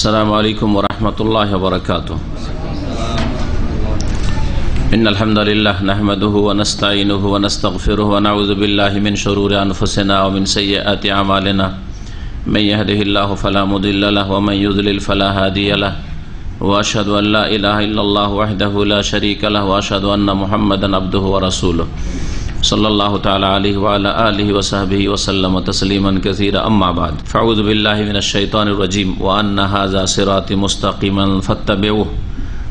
अस्सलामु अलैकुम वरहमतुल्लाहि वबरकातुहू। इन्नल हम्दुलिल्लाह नहमदुहु व नस्तईनुहु व नस्तगफिरुहु व नऊज़ु बिल्लाहि मिन शुरूरि अनफुसिना व मिन सय्यिआति अमालिना। मन यहदिहिल्लाहु फला मुदिल्ल लहु व मन युद्लिल फला हादिय लहु व अशहदु अन ला इलाहा इल्लल्लाह वहदहु ला शरीका लहु व अशहदु अन्ना मुहम्मदन अब्दुहु व रसूलुहु सल्लल्लाहु तआला अलैहि व अला आलिहि व सहबिहि व सल्लम तस्लीमन कसीरा। अम्मा बाद फ़अऊज़ु बिल्लाहि मिनश शैतानिर रजीम व अन्ना हाज़ा सिराती मुस्तक़ीमन फत्तबिऊहु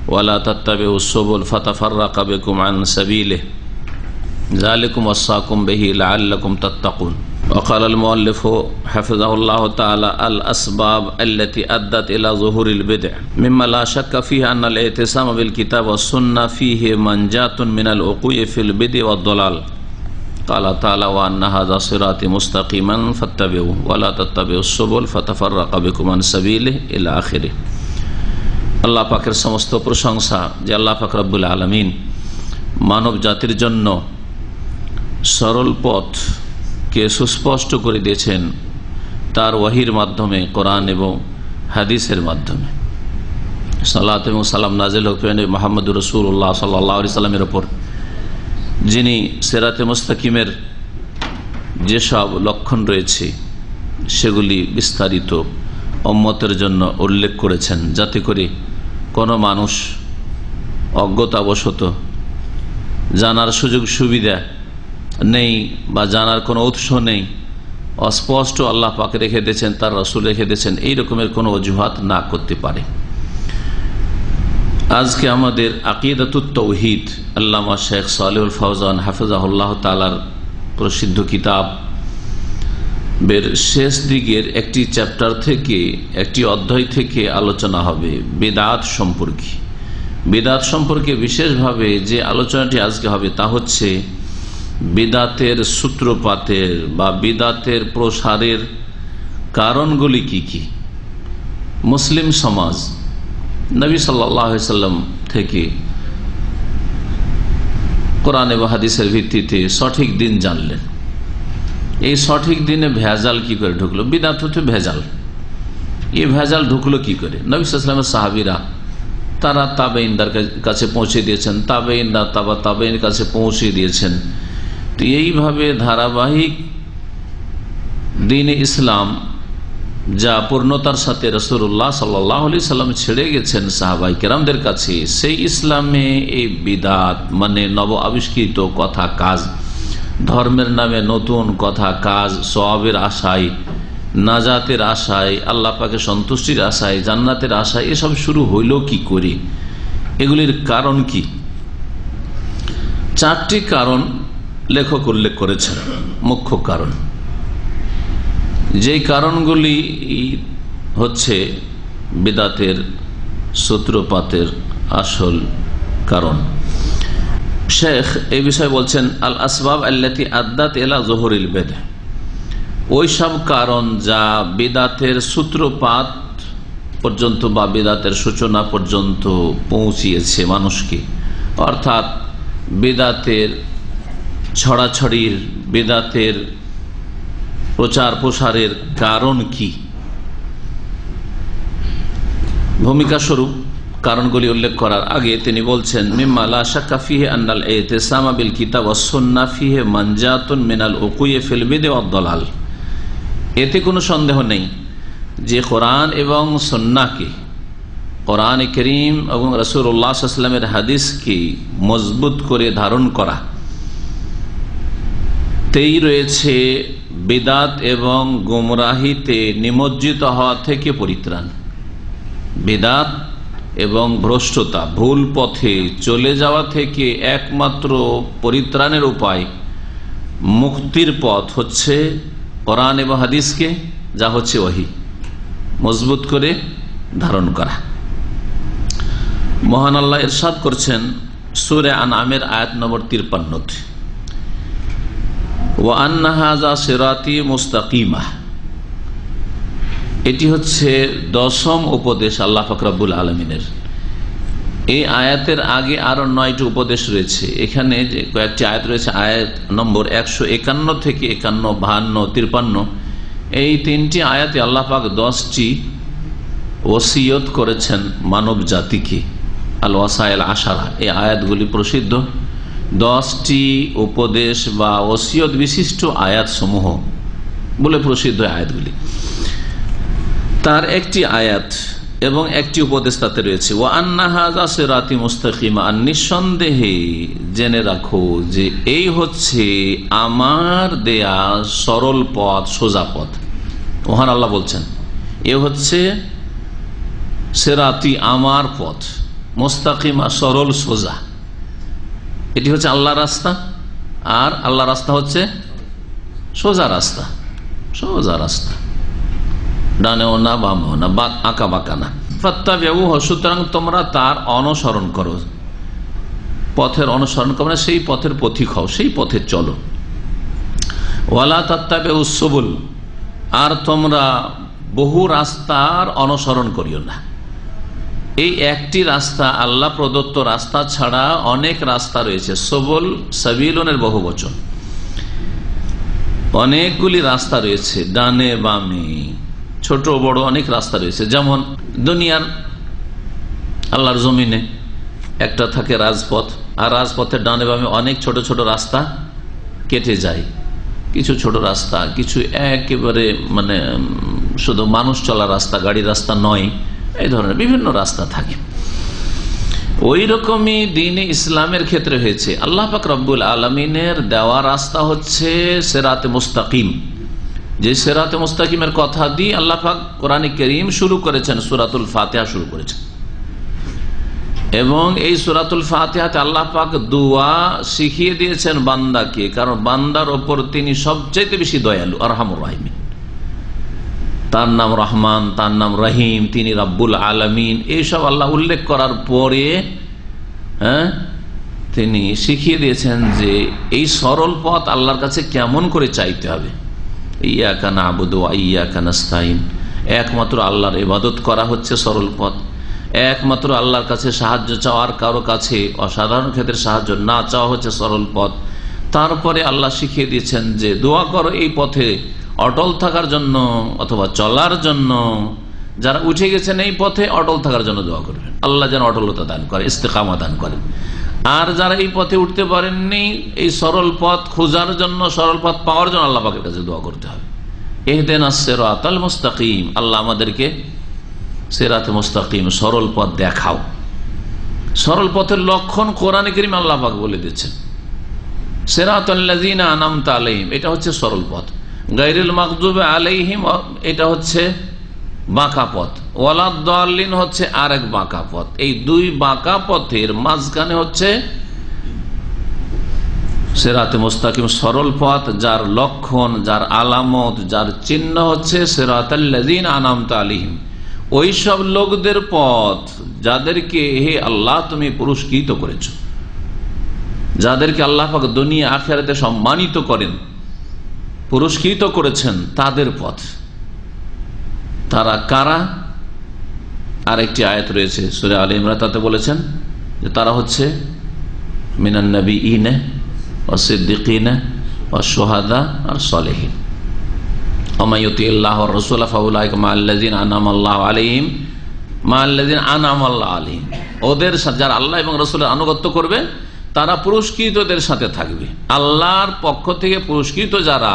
व ला तत्तबिउस सुबुल फतफ़र्रक़ बिकुम अन सबीलिहि ज़ालिकुम वस्साकुम बिही लअल्लकुम तत्तक़ून। वक़ाल अल-मुअल्लिफ़ हफ़िज़हुल्लाहु तआला अल अस्बाब अल्लती अद्दत इला ज़ुहूरिल बिदअ मिम्मा ला शक्क फ़ीहि अन्ना अल-इअ्तिसाम बिल किताब व सुन्नह फ़ीहि मंजातुन मिनल उक़ूइ फ़िल बिदअ व ज़लाल। क़ाल तआला व अन्ना हाज़ा सिराती मुस्तक़ीमन फत्तबिऊहु व ला तत्तबिउस सुबुल फतफ़र्रक़ बिकुम अन सबीलिहि इला आखिरिह। আল্লাহ পাকের সমস্ত প্রশংসা যে আল্লাহ পাক রব্বুল আলামিন মানব জাতির জন্য সরল পথকে সুস্পষ্ট করে দিয়েছেন তার ওয়াহির মাধ্যমে, কোরআন এবং হাদিসের মাধ্যমে। সালাত এবং সালাম নাজিল হোক মুহাম্মদুর রাসূলুল্লাহ সাল্লাল্লাহু আলাইহি সাল্লামের উপর, যিনি সিরাতে মুস্তাকিমের যেসব লক্ষণ রয়েছে সেগুলি বিস্তারিত উম্মতের জন্য উল্লেখ করেছেন, যাতে করে কোনো মানুষ অজ্ঞতাবশত জানার সুযোগ সুবিধা নেই বা জানার কোনো উৎস নেই, অস্পষ্ট আল্লাহ পাক রেখে দিয়েছেন, তার রাসূল রেখে দিয়েছেন, এই রকমের কোনো অজুহাত না করতে পারে। আজকে আমাদের আকিদাতুত তাওহীদ আল্লামা শেখ সালেহুল ফাওজান হাফিজাহুল্লাহ তাআলার প্রসিদ্ধ কিতাব বের শেষ দিকের একটি চ্যাপ্টার থেকে, একটি অধ্যায় থেকে আলোচনা হবে বিদআত সম্পর্কে। বিদআত সম্পর্কে বিশেষভাবে যে আলোচনাটি আজকে হবে তা হচ্ছে বিদআতের সূত্রপাতের বা বিদআতের প্রসারের কারণগুলি কি কি। মুসলিম সমাজ নবী সাল্লাল্লাহু আলাইহি ওয়াসাল্লাম থেকে কোরআন এবং হাদিসের ভিত্তিতে সঠিক দিন জানলেন। এই সঠিক দিনে ভেজাল কি করে ঢুকলো? বিদআত হচ্ছে ভেজাল। এই ভেজাল ঢুকলো কি করে? নবী সাল্লাল্লাহু আলাইহি ওয়াসাল্লামের সাহাবীরা তারা তাবেঈনদের কাছে পৌঁছে দিয়েছেন, তাবেঈনরা তাবেঈনের কাছে পৌঁছে দিয়েছেন। তো এইভাবে ধারাবাহিক দ্বীনে ইসলাম যা পূর্ণতার সাথে রাসূলুল্লাহ সাল্লাল্লাহু আলাইহি সাল্লাম ছেড়ে গেছেন সাহাবায়ে কেরামদের কাছে, সেই ইসলামে এই বিদআত মানে নব আবিষ্কৃত কথা কাজ, ধর্মের নামে নতুন কথা কাজ, সওয়াবের আশায়, নাজাতের আশায়, আল্লাহ পাকের সন্তুষ্টির আশায়, জান্নাতের আশায় এসব শুরু হইল কি করে? এগুলির কারণ কি? চারটি কারণ লেখক উল্লেখ করেছেন, মুখ্য কারণ। যেই কারণগুলি হচ্ছে বিদআতের সূত্রপাতের আসল কারণ। শেখ এই বিষয়ে বলছেন আল আসবাব আল্লাতী আদ্দাত ইলা যুহুরিল বিদআ, ওই সব কারণ যা বিদআতের সূত্রপাত পর্যন্ত বা বিদআতের সূচনা পর্যন্ত পৌঁছিয়েছে মানুষকে। অর্থাৎ বিদআতের ছড়াছড়ির, বিদআতের প্রচার প্রসারের কারণ কি, ভূমিকা স্বরূপ কারণগুলি উল্লেখ করার আগে তিনি বলছেন মিম্মা লা শাক্কা ফীহি আন্নাল ইতিসাম বিল কিতাব ওয়াস সুন্নাহ ফীহি মানজাতুন মিনাল উকুই ফিল বিদআ ওয়াদ দালাল। এতে কোনো সন্দেহ নেই যে কোরআন এবং সুন্নাহকে, কোরআন কারীম এবং রাসূলুল্লাহ সাল্লাল্লাহু আলাইহি ওয়াসাল্লামের হাদিসকে মজবুত করে ধারণ করা তেই রয়েছে বিদআত এবং গুমরাহিতে নিমজ্জিত হওয়া থেকে পরিত্রাণ। বিদআত এবং ভ্রষ্টতা, ভুল পথে চলে যাওয়া থেকে একমাত্র পরিত্রাণের উপায়, মুক্তির পথ হচ্ছে কোরআন এবং হাদিসকে, যা হচ্ছে ওহী, মজবুত করে ধারণ করা। মহান আল্লাহ ইরশাদ করছেন সূরা আনআমের আয়াত নম্বর 53, ওয়া আন্না হাযা সিরাতি মুস্তাকিমা। এটি হচ্ছে 10ম উপদেশ আল্লাহ পাক রব্বুল আলামিনের। এই আয়াতের আগে আরো 9টি উপদেশ রয়েছে। এখানে যে কয়েকটি আয়াত রয়েছে, আয়াত নম্বর 151 থেকে 51, 52, 53, এই তিনটি আয়াতে আল্লাহ পাক 10টি ওসিয়ত করেছেন মানব জাতিকে। আল ওয়াসাইল আশারা, এই আয়াতগুলি প্রসিদ্ধ 10টি উপদেশ বা ওসিয়ত বিশিষ্ট আয়াত সমূহ বলে প্রসিদ্ধ আয়াতগুলি। তার একটি আয়াত এবং একটি উপদেশ তাতে রয়েছে, ওয়া আন্না হাযা সিরাতি মুস্তাকিমা, আর নিঃসন্দেহে জেনে রাখো যে এই হচ্ছে আমার দেয়া সরল পথ, সোজা পথ। মহান আল্লাহ বলছেন এ হচ্ছে সিরাতি, আমার পথ, মুস্তাকিমা, সরল সোজা। এটি হচ্ছে আল্লাহর রাস্তা, আর আল্লাহর রাস্তা হচ্ছে সোজা রাস্তা, সোজা রাস্তা, ডানেও না বামেও না, আঁকা বাঁকা না। ফাত্তাবিউহু, সুতরাং তোমরা তার অনুসরণ করো, পথের অনুসরণ করো, সেই পথের পথিক হও, সেই পথে চলো। ওয়ালা তাত্তাবিউস সুবুল, আর তোমরা বহু রাস্তার অনুসরণ করিও না। এই একটি রাস্তা, আল্লাহ প্রদত্ত রাস্তা ছাড়া অনেক রাস্তা রয়েছে। সবুল, সাবিলুনের বহু বচন, অনেকগুলি রাস্তা রয়েছে, ডানে বামে, ছোট বড় অনেক রাস্তা রয়েছে। যেমন দুনিয়ার আল্লাহর জমিনে একটা থাকে রাজপথ, আর রাজপথের ডানে বামে অনেক ছোট ছোট রাস্তা কেটে যায়। কিছু ছোট রাস্তা, কিছু একেবারে মানে শুধু মানুষ চলার রাস্তা, গাড়ি রাস্তা নয়, এই ধরনের বিভিন্ন রাস্তা থাকে। ওই রকমই দ্বীনে ইসলামের ক্ষেত্রে হয়েছে। আল্লাহ পাক রব্বুল আলামিনের দেওয়া রাস্তা হচ্ছে সিরাতে মুস্তাকিম। যে সিরাতে মুস্তাকিমের কথা দিয়ে আল্লাহ পাক কোরআন কারীম শুরু করেছেন, সূরাতুল ফাতিহা শুরু করেছেন। এবং এই সূরাতুল ফাতিহাতে আল্লাহ পাক দোয়া শিখিয়ে দিয়েছেন বান্দাকে, কারণ বান্দার ওপর তিনি সবচেয়ে বেশি দয়ালু, আরহামুর রাহিমিন। তার নাম রহমান, তার নাম রহিম, তিনি রাব্বুল আলামিন, এইসব আল্লাহ উল্লেখ করার পরে তিনি শিখিয়ে দিয়েছেন যে এই সরল পথ আল্লাহর কাছে কেমন করে চাইতে হবে। ইয়াকা না'বুদু ওয়া ইয়াকা নাস্তাইন, একমাত্র আল্লাহর ইবাদত করা হচ্ছে সরল পথ, একমাত্র আল্লাহর কাছে সাহায্য চাওয়ার, কারো কাছে অসাধারণ ক্ষেত্রে সাহায্য না চাওয়া হচ্ছে সরল পথ। তারপরে আল্লাহ শিখিয়ে দিয়েছেন যে দোয়া করো এই পথে অটল থাকার জন্য অথবা চলার জন্য। যারা উঠে গেছেন এই পথে অটল থাকার জন্য দোয়া করবেন, আল্লাহ যেন অটলতা দান করে, ইস্তেকামা দান করেন। আর যারা এই পথে উঠতে পারেননি, এই সরল পথ খোঁজার জন্য, সরল পথ পাওয়ার জন্য আল্লাহ পাকের কাছে দোয়া করতে হবে। ইহদিনাস সিরাতাল মুস্তাকিম, আল্লাহ আমাদেরকে সিরাতে মুস্তাকিম, সরল পথ দেখাও। সরল পথের লক্ষণ কোরআনে কারীমে আল্লাহ পাক বলে দিয়েছেন। সিরাতাল্লাযীনা আনআমতা আলাইহিম, এটা হচ্ছে সরল পথ। গায়রিল মাগদুবি আলাইহিম, এটা হচ্ছে বাঁকা পথ। ওয়ালাদ-দাল্লিন হচ্ছে আরেক বাঁকা পথ। এই দুই বাঁকা পথের মাঝখানে হচ্ছে সিরাতে মুস্তাকিম, সরল পথ, যার লক্ষণ, যার আলামত, যার চিহ্ন হচ্ছে সিরাতাল্লাযীনা আনআমতা আলাইহিম, ওই সব লোকদের পথ যাদেরকে হে আল্লাহ তুমি পুরস্কৃত করেছো, যাদেরকে আল্লাহ পাক দুনিয়া আখিরাতে সম্মানিত করেন, পুরস্কৃত করেছেন, তাদের পথ। তারা কারা? আরেকটি আয়াত রয়েছে সূরা আলে ইমরান, তাতে বলেছেন যে তারা হচ্ছে মিনান নাবিয়িনা ওয়াস সিদ্দিকিনা ওয়াস শুহাদা আর সালেহিন। ওমাই ইউতিল্লাহ ওয়ার রাসূলা ফাউলাইকা মাআল্লাযিনা আনআমাল্লাহু আলাইহিম, মাআল্লাযিনা আনআমাল্লাহু আলাইহিম, ওদের সাথে যারা আল্লাহ এবং রাসূলের আনুগত্য করবে তারা পুরস্কৃতদের সাথে থাকবে। আল্লাহর পক্ষ থেকে পুরস্কৃত যারা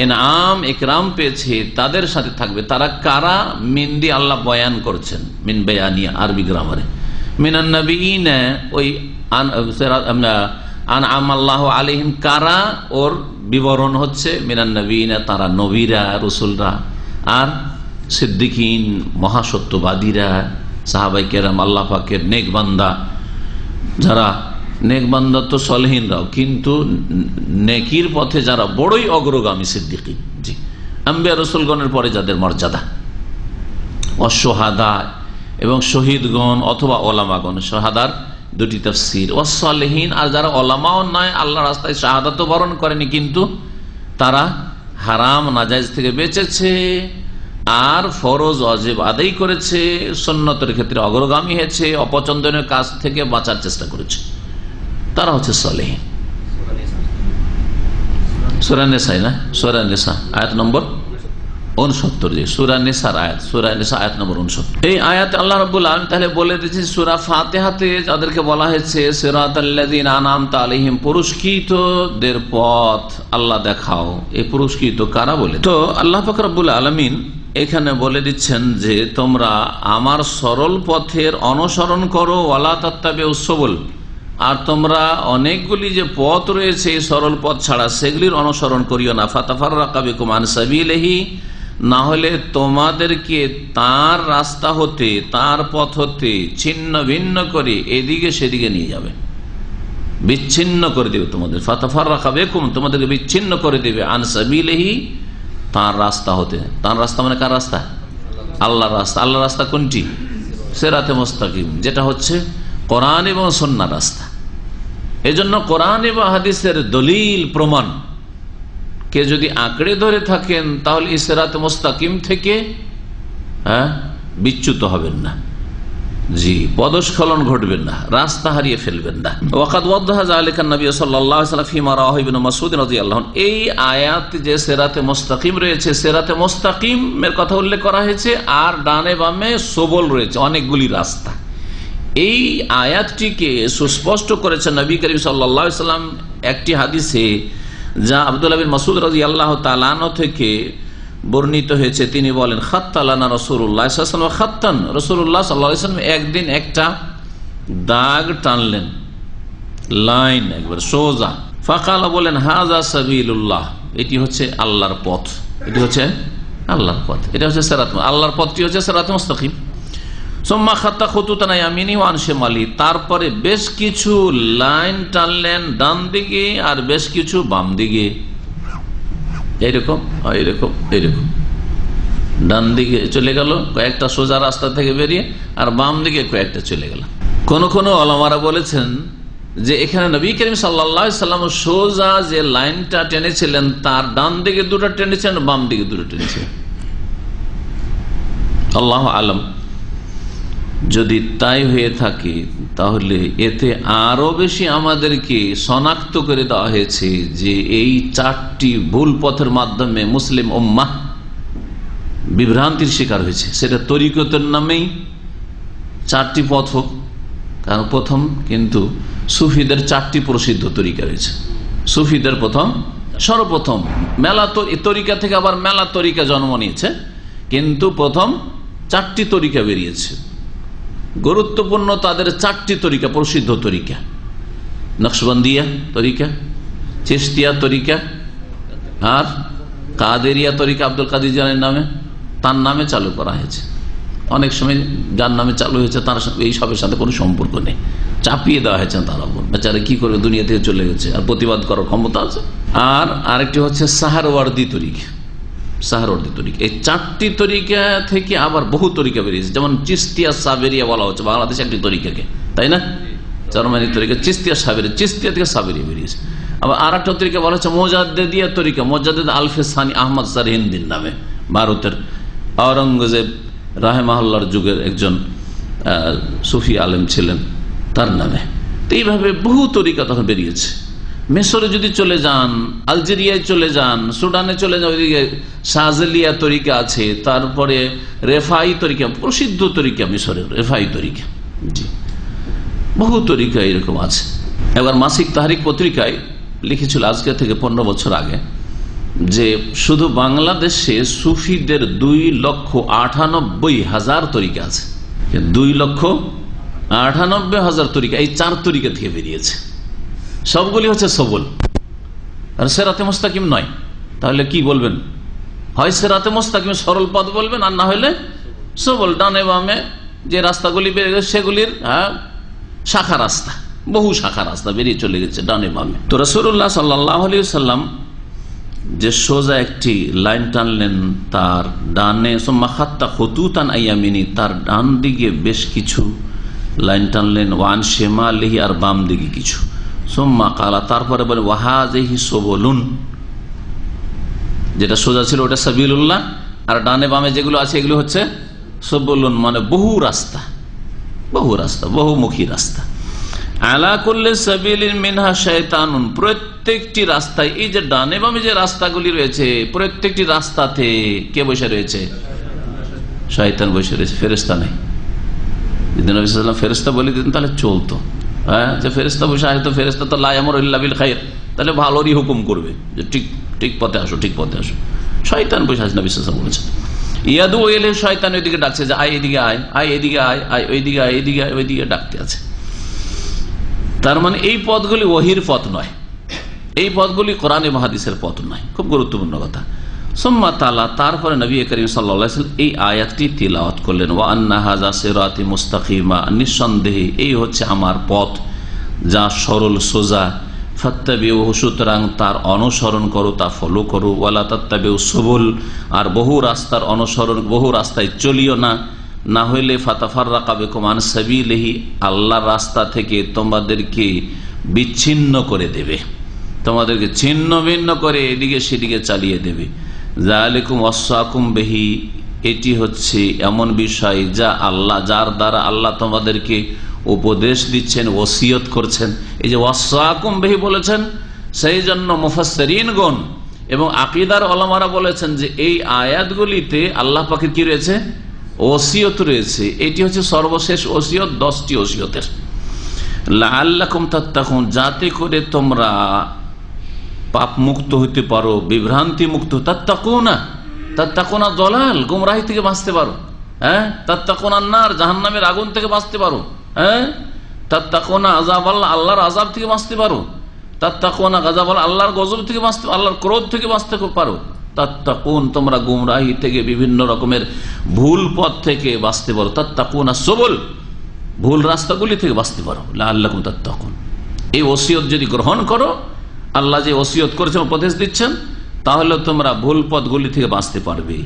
ইনআম ইকরাম পেয়েছে তাদের সাথে থাকবে। তারা কারা? মিন দিয়ে আল্লাহ বয়ান করছেন, মিন বায়ানিয়া আরবি গ্রামারে। মিনান নাবিয়িনা, ওই আনআমাল্লাহু আলাইহিম কারা, ওর বিবরণ হচ্ছে মিনান নাবিয়িনা, তারা নবীরা, রাসূলরা, আর সিদ্দিকিন মহাসত্যবাদীরা, সাহাবায়ে কেরাম, আল্লাহ পাকের নেক বান্দা। যারা নেক বান্দা তো সলেহিনরাও, কিন্তু নেকির পথে যারা বড়ই অগ্রগামী সিদ্দিকিন, জি, আম্বিয়া রাসূলগণের পরে যাদের মর্যাদা। অসহাদা, এবং শহীদগণ অথবা ওলামাগণ, শাহাদার দুটি তাফসীর। ওয়াসসালিহিন, আর যারা ওলামাও নয়, আল্লাহ রাস্তায় শাহাদাত বরণ করেনি কিন্তু তারা হারাম নাজায়েজ থেকে বেঁচেছে আর ফরজ ওয়াজিব আদায় করেছে, সুন্নতের ক্ষেত্রে অগ্রগামী হয়েছে, অপছন্দনীয় কাজ থেকে বাঁচার চেষ্টা করেছে, তারা হচ্ছে সালেহিন। সূরা নিসা, না? সূরা নিসা আয়াত নম্বর 69 যে সূরা নিসার আয়াত, সূরা নিসা আয়াত নম্বর 69। এই আয়াতে আল্লাহ রাব্বুল আলামিন তাহলে বলে দিয়েছেন সূরা ফাতিহাতে যাদেরকে বলা হয়েছে সিরাতাল্লাযিনা আনআমতা আলাইহিম, পুরস্কৃতদের পথ আল্লাহ দেখাও। এই পুরস্কৃত কারা বলে? তো আল্লাহ পাক রব্বুল আলামিন এখানে বলে দিচ্ছেন যে তোমরা আমার সরল পথের অনুসরণ করো, ওয়ালা তাত্তাবিউস সুবুল, আর তোমরা অনেকগুলি যে পথ রয়েছে এই সরল পথ ছাড়া সেগুলির অনুসরণ করিও না। ফাতাফাররাকা বিকুম আন সাবিলিহি, না হলে তোমাদেরকে তার রাস্তা হতে, তার পথ হতে ছিন্ন ভিন্ন করে এদিকে সেদিকে নিয়ে যাবে, বিচ্ছিন্ন করে দেবে তোমাদের। ফাতাফাররাকা বিকুম, তোমাদেরকে বিচ্ছিন্ন করে দেবে, আন সাবিলিহি, তার রাস্তা হতে। তার রাস্তা মানে কার রাস্তা? আল্লাহর রাস্তা। আল্লাহর রাস্তা কোনটি? সিরাতে মুস্তাকিম, যেটা হচ্ছে কোরআন এবং সুন্নাহর রাস্তা। এজন্য কোরআন এবং হাদিসের দলিল প্রমাণ কে যদি আঁকড়ে ধরে থাকেন তাহলে সিরাতে মুস্তাকিম থেকে বিচ্যুত হবেন না, জি, পদস্খলন ঘটবেন না, রাস্তা হারিয়ে ফেলবেন না। ওয়াকাদ ওয়াদাহা যালিকা নবী সাল্লাল্লাহু আলাইহি ওয়াসাল্লাম ফিমা রাওয়াহু ইবনে মাসউদ রাদিয়াল্লাহু আনহু। এই আয়াত যে সিরাতে মুস্তাকিম রয়েছে, সিরাতে মুস্তাকিমের কথা উল্লেখ করা হয়েছে, আর ডানে বামে সবল রয়েছে অনেকগুলি রাস্তা। এই আয়াতটিকে সুস্পষ্ট করেছেন নবী করিম সাল্লাল্লাহু আলাইহি ওয়াসাল্লাম একটি হাদিসে, যা আব্দুল্লাহ বিন মাসউদ রাদিয়াল্লাহু তাআলা আনহু থেকে বর্ণিত হয়েছে। তিনি বলেন, খাত্তালানা রাসূলুল্লাহ সাল্লাল্লাহু আলাইহি ওয়াসাল্লাম খাত্তান, রাসূলুল্লাহ সাল্লাল্লাহু আলাইহি ওয়াসাল্লাম একদিন একটা দাগ টানলেন, লাইন একবার সোজা। ফাকালা, বলেন, হাযা সাবিলুল্লাহ, এটি হচ্ছে আল্লাহর পথ, এটি হচ্ছে আল্লাহর পথ, এটা হচ্ছে সিরাত, আল্লাহর পথটি হচ্ছে সিরাত মুস্তাকিম। সুম্মা খাত্তা খুতুতান ইয়ামিনি ওয়া আন শিমালি, তারপরে বেশ কিছু লাইন টানলেন ডান দিকে আর বেশ কিছু বাম দিকে, এইরকম এইরকম এইরকম। ডান দিকে চলে গেল কয়েকটা সোজা রাস্তা থেকে বেরিয়ে, আর বাম দিকে কয়েকটা চলে গেল। কোন কোন ওলামারা বলেছেন যে এখানে নবী করিম সাল্লাল্লাহু আলাইহি ওয়াসাল্লাম সোজা যে লাইনটা টেনেছিলেন তার ডান দিকে দুটো টেনেছিলেন, বাম দিকে দুটো টেনেছিলেন। আল্লাহু আলাম। যদি তাই হয়ে থাকে তাহলে এতে আরো বেশি আমাদেরকে শনাক্ত করে দেওয়া হয়েছে যে এই চারটি ভুল পথের মাধ্যমে মুসলিম উম্মাহ বিভ্রান্তির শিকার হয়েছে। সেটা তরিকতের নামেই চারটি পথ হোক, কারণ প্রথম কিন্তু সুফিদের চারটি প্রসিদ্ধ তরিকা রয়েছে। সুফিদের সর্বপ্রথম মেলা তরিকা থেকে আবার মেলা তরিকা জন্ম নিয়েছে, কিন্তু প্রথম চারটি তরিকা বেরিয়েছে। গুরুত্বপূর্ণ তাদের চারটি তরিকা, প্রসিদ্ধ তরিকা: নকশবন্দিয়া তরিকা, চিশতিয়া তরিকা, আর কাদেরিয়া তরিকা। আব্দুল কাদের জিলানীর নামে, তার নামে চালু করা হয়েছে। অনেক সময় যার নামে চালু হয়েছে তার এই সবের সাথে কোনো সম্পর্ক নেই, চাপিয়ে দেওয়া হয়েছে তার উপর। বেচারা কি করবে, দুনিয়া থেকে চলে গেছে, আর প্রতিবাদ করার ক্ষমতা আছে। আর আরেকটি হচ্ছে সাহারওয়ার্দী তরিকা, সাহারওয়ার্দী তরিকা। এই চারটি তরিকা থেকে আবার বহু তরিকা বেরিয়েছে, যেমন চিস্তিয়া সাবেরিয়া বলা হচ্ছে বাংলাদেশে একটি তরিকাকে, তাই না? জার্মানির তরিকা চিস্তিয়া সাবেরিয়া, চিস্তিয়া থেকে সাবেরিয়া বেরিয়েছে। আবার আর একটা তরিকা বলা হচ্ছে মোজাদ্দেদিয়া তরিকা, মোজাদ্দেদ আলফেসানি আহমদ সারহিন্দির নামে, ভারতের আওরঙ্গজেব রাহেমাহুল্লাহর যুগের একজন সুফি আলেম ছিলেন, তার নামে। তো এইভাবে বহু তরিকা তখন বেরিয়েছে। মিশরে যদি চলে যান, আলজেরিয়ায় চলে যান, সুডানে চলে যান, ওইদিকে শাহজেলিয়া তরিকা আছে, তারপরে রেফাই তরিকা, প্রসিদ্ধ তরিকা মিশরের রেফাই তরিকা। জি, বহু তরিকা এরকম আছে। এবার মাসিক তাহরিক পত্রিকায় লিখেছিল আজকে থেকে 15 বছর আগে যে শুধু বাংলাদেশে সুফিদের 2,98,000 তরিকা আছে। 2,98,000 তরিকা এই চার তরিকা থেকে বেরিয়েছে। সবগুলি হচ্ছে সবল, আর সিরাতে মুস্তাকিম নয়। তাহলে কি বলবেন? হয় সিরাতে মুস্তাকিম সরল পথ বলবেন, আর না হলে সবল, ডানে বামে যে রাস্তাগুলি বেরিয়ে গেছে সেগুলির শাখা রাস্তা, বহু শাখা রাস্তা বেরিয়ে চলে গেছে ডানে বামে। তো রাসূলুল্লাহ সাল্লাল্লাহু আলাইহি ওয়াসাল্লাম যে সোজা একটি লাইন টানলেন, তার ডানে সুম্মা খাত্তা খুতুতান আইয়ামিনি, তার ডান দিকে বেশ কিছু লাইন টানলেন, ওয়ান শিমালিহি, আর বাম দিকে কিছু। সুম্মা কালা, তারপরে বলে ওয়াহাযিহি সুবুলুন, যেটা সোজা ছিল ওটা সাবিলুল্লাহ, আর ডানে বামে যেগুলো আছে এগুলো হচ্ছে সুবুলুন, মানে বহু রাস্তা, বহু রাস্তা, বহুমুখী রাস্তা। আলা কুল্লি সাবিলিন মিনহা শায়তানুন, প্রত্যেকটি রাস্তায়, এই যে ডানে বামে যে রাস্তাগুলি রয়েছে, প্রত্যেকটি রাস্তাতে কে বসে রয়েছে? শয়তান বসে রয়েছে, ফেরেশতা নেই। যদি নবী সাল্লাল্লাহু আলাইহি ওয়াসাল্লাম ফেরেশতা বলে দিতেন তাহলে চলতো, হ্যাঁ, যে ফেরেশতা বসে আছে, তো ফেরেশতা তো লা ইয়ামুরু ইল্লা বিল খায়র, তাহলে ভালোরই হুকুম করবে যে ঠিক ঠিক পথে আসো, ঠিক পথে আসো। শয়তান বসে আছে, নবী সাল্লাল্লাহু আলাইহি ওয়াসাল্লাম বলেছেন। ইয়াদু ইলাইহি, শয়তান ওইদিকে ডাকছে যে আয় এদিকে আয়, আয় এদিকে আয়, আয় ওইদিকে আয়, এদিকে আয়, ওইদিকে ডাকতে আছে। তার মানে এই পথগুলি ওহির পথ নয়, এই পথগুলি কোরআন এবং হাদিসের পথ নয়। খুব গুরুত্বপূর্ণ কথা। সুম্মা তাআলা, তারপরে নবী করিম সাল্লাল্লাহু আলাইহি ওয়াসাল্লাম এই আয়াতটি তিলাওয়াত করলেন, ওয়া আন্না হাযা সিরাতি মুস্তাকিমা, নিঃসন্দেহে এই হচ্ছে আমার পথ যা সরল সোজা, ফাত্তাবিউহু, সুতরাং তার অনুসরণ করো, তা ফলো করো, ওয়ালা তাত্তাবিউ সুবুল, আর বহু রাস্তার অনুসরণ, বহু রাস্তায় চলিও না, না হইলে ফাতাফাররাকা বিকুম আন সাবিলিহি, আল্লাহর রাস্তা থেকে তোমাদেরকে বিচ্ছিন্ন করে দেবে, তোমাদেরকে ছিন্ন ভিন্ন করে এদিকে সেদিকে চালিয়ে দেবে। যালিকুম ওয়াসাকুম বিহি, এটি হচ্ছে এমন বিষয় যা আল্লাহ, যার দ্বারা আল্লাহ তোমাদেরকে উপদেশ দিচ্ছেন, ওসিয়ত করছেন। এই যে ওয়াসাকুম বিহি বলেছেন, সেই জন্য মুফাসসিরিনগণ এবং আকীদার উলামারা বলেছেন যে এই আয়াতগুলিতে আল্লাহ পাকের কি রয়েছে? ওসিয়ত রয়েছে। এটি হচ্ছে সর্বশেষ ওসিয়ত, 10টি ওসিয়তের। লাআল্লাকুম তাত্তাকুন, যাতে করে তোমরা পাপ মুক্ত হইতে পারো, বিভ্রান্তি মুক্ত। তাত্তাকুনা, তাত্তাকুনা দলাল, গুমরাহি থেকে বাঁচতে পারো, হ্যাঁ। তাত্তাকুনা নার, জাহান্নামের আগুন থেকে বাঁচতে পারো, হ্যাঁ। তাত্তাকুনা আযাব আল্লাহ, আল্লাহর আযাব থেকে বাঁচতে পারো। তাত্তাকুনা গাযাব আল্লাহ, আল্লাহর গজব থেকে বাঁচতে, আল্লাহর ক্রোধ থেকে বাঁচতে পারো। তাত্তাকুন, তোমরা গুমরাহি থেকে, বিভিন্ন রকমের ভুল পথ থেকে বাঁচতে পারো। তাত্তাকুনা সুবুল, ভুল রাস্তাগুলি থেকে বাঁচতে পারো। লাআল্লাকুম তাত্তাকুন, এই ওসিয়ত যদি গ্রহণ করো, আল্লাহ যে ওসিয়ত করেছেন, উপদেশ দিচ্ছেন, তাহলে তোমরা ভুল পথগুলি থেকে বাঁচতে পারবে।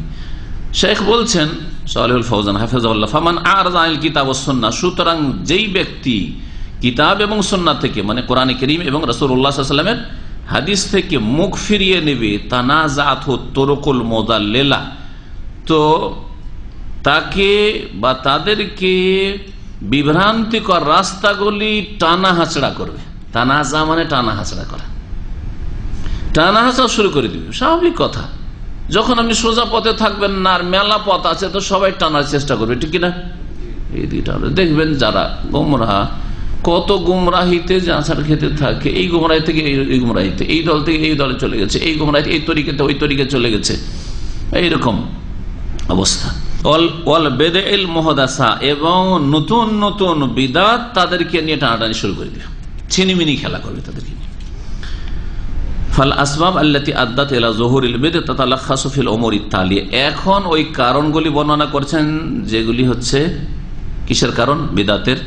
শেখ বলছেন সালেহুল ফৌজান হাফিজাহুল্লাহ, ফামান আ'রাযা আনিল কিতাব ওয়াস সুন্নাহ, সুতরাং যেই ব্যক্তি কিতাব এবং সুন্নাহ থেকে, মানে কোরআন কারীম এবং রাসূলুল্লাহ সাল্লাল্লাহু আলাইহি ওয়াসাল্লামের হাদিস থেকে মুখ ফিরিয়ে নেবে, তানাযাআতহু তুরুকুল মুদাল্লিলা, তো তাকে বা তাদেরকে বিভ্রান্তিকর রাস্তাগুলি টানা হাঁচড়া করবে। তানাজা মানে টানা হাঁচড়া করা, টানা হাঁচড়া শুরু করে দিবে। স্বাভাবিক কথা, যখন আপনি সোজা পথে থাকবেন না, আর মেলা পথ আছে, তো সবাই টানার চেষ্টা করবে, ঠিক কিনা? এই দিকটা দেখবেন যারা গোমরাহ, কত গুমরাহিতে যে আছাড় খেতে থাকে, এই গুমরাহি থেকে এই গুমরাহিতে, এই দল থেকে এই দলে চলে গেছে, এই গুমরাহিতে এই তরিকাতে ওই তরিকে চলে গেছে, এইরকম অবস্থা। ওয়াল বিদআল মুহদাসা, এবং নতুন নতুন বিদআত তাদেরকে নিয়ে টানাটানি শুরু করে দিবে, ছিনিমিনি খেলা করবে তাদেরকে নিয়ে। ফাল আসবাব আল্লাতী আদ্দাত ইলা যুহুরিল বিদআত তাতালাখাসু ফিল উমুরিত তালিয়া, এখন ওই কারণগুলি বর্ণনা করছেন যেগুলি হচ্ছে কিসের কারণ? বিদআতের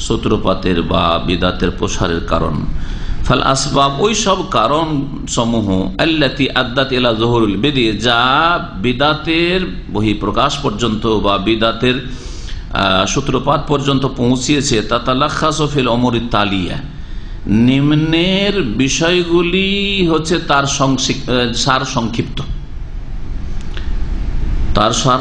সূত্রপাতের বা বিদআতের প্রসারের কারণ। ফাল আসবাব, ওই সব কারণ সমূহ, আল্লাতী আদ্দাত ইলা যুহুরিল বিদআ, যা বিদআতের বহিঃপ্রকাশ পর্যন্ত বা বিদআতের সূত্রপাত পর্যন্ত পৌঁছিয়েছে, তাতালাখাসু ফিল উমুরিত তালিয়া, নিম্নের বিষয়গুলি হচ্ছে তার সার সংক্ষিপ্ত, তার সার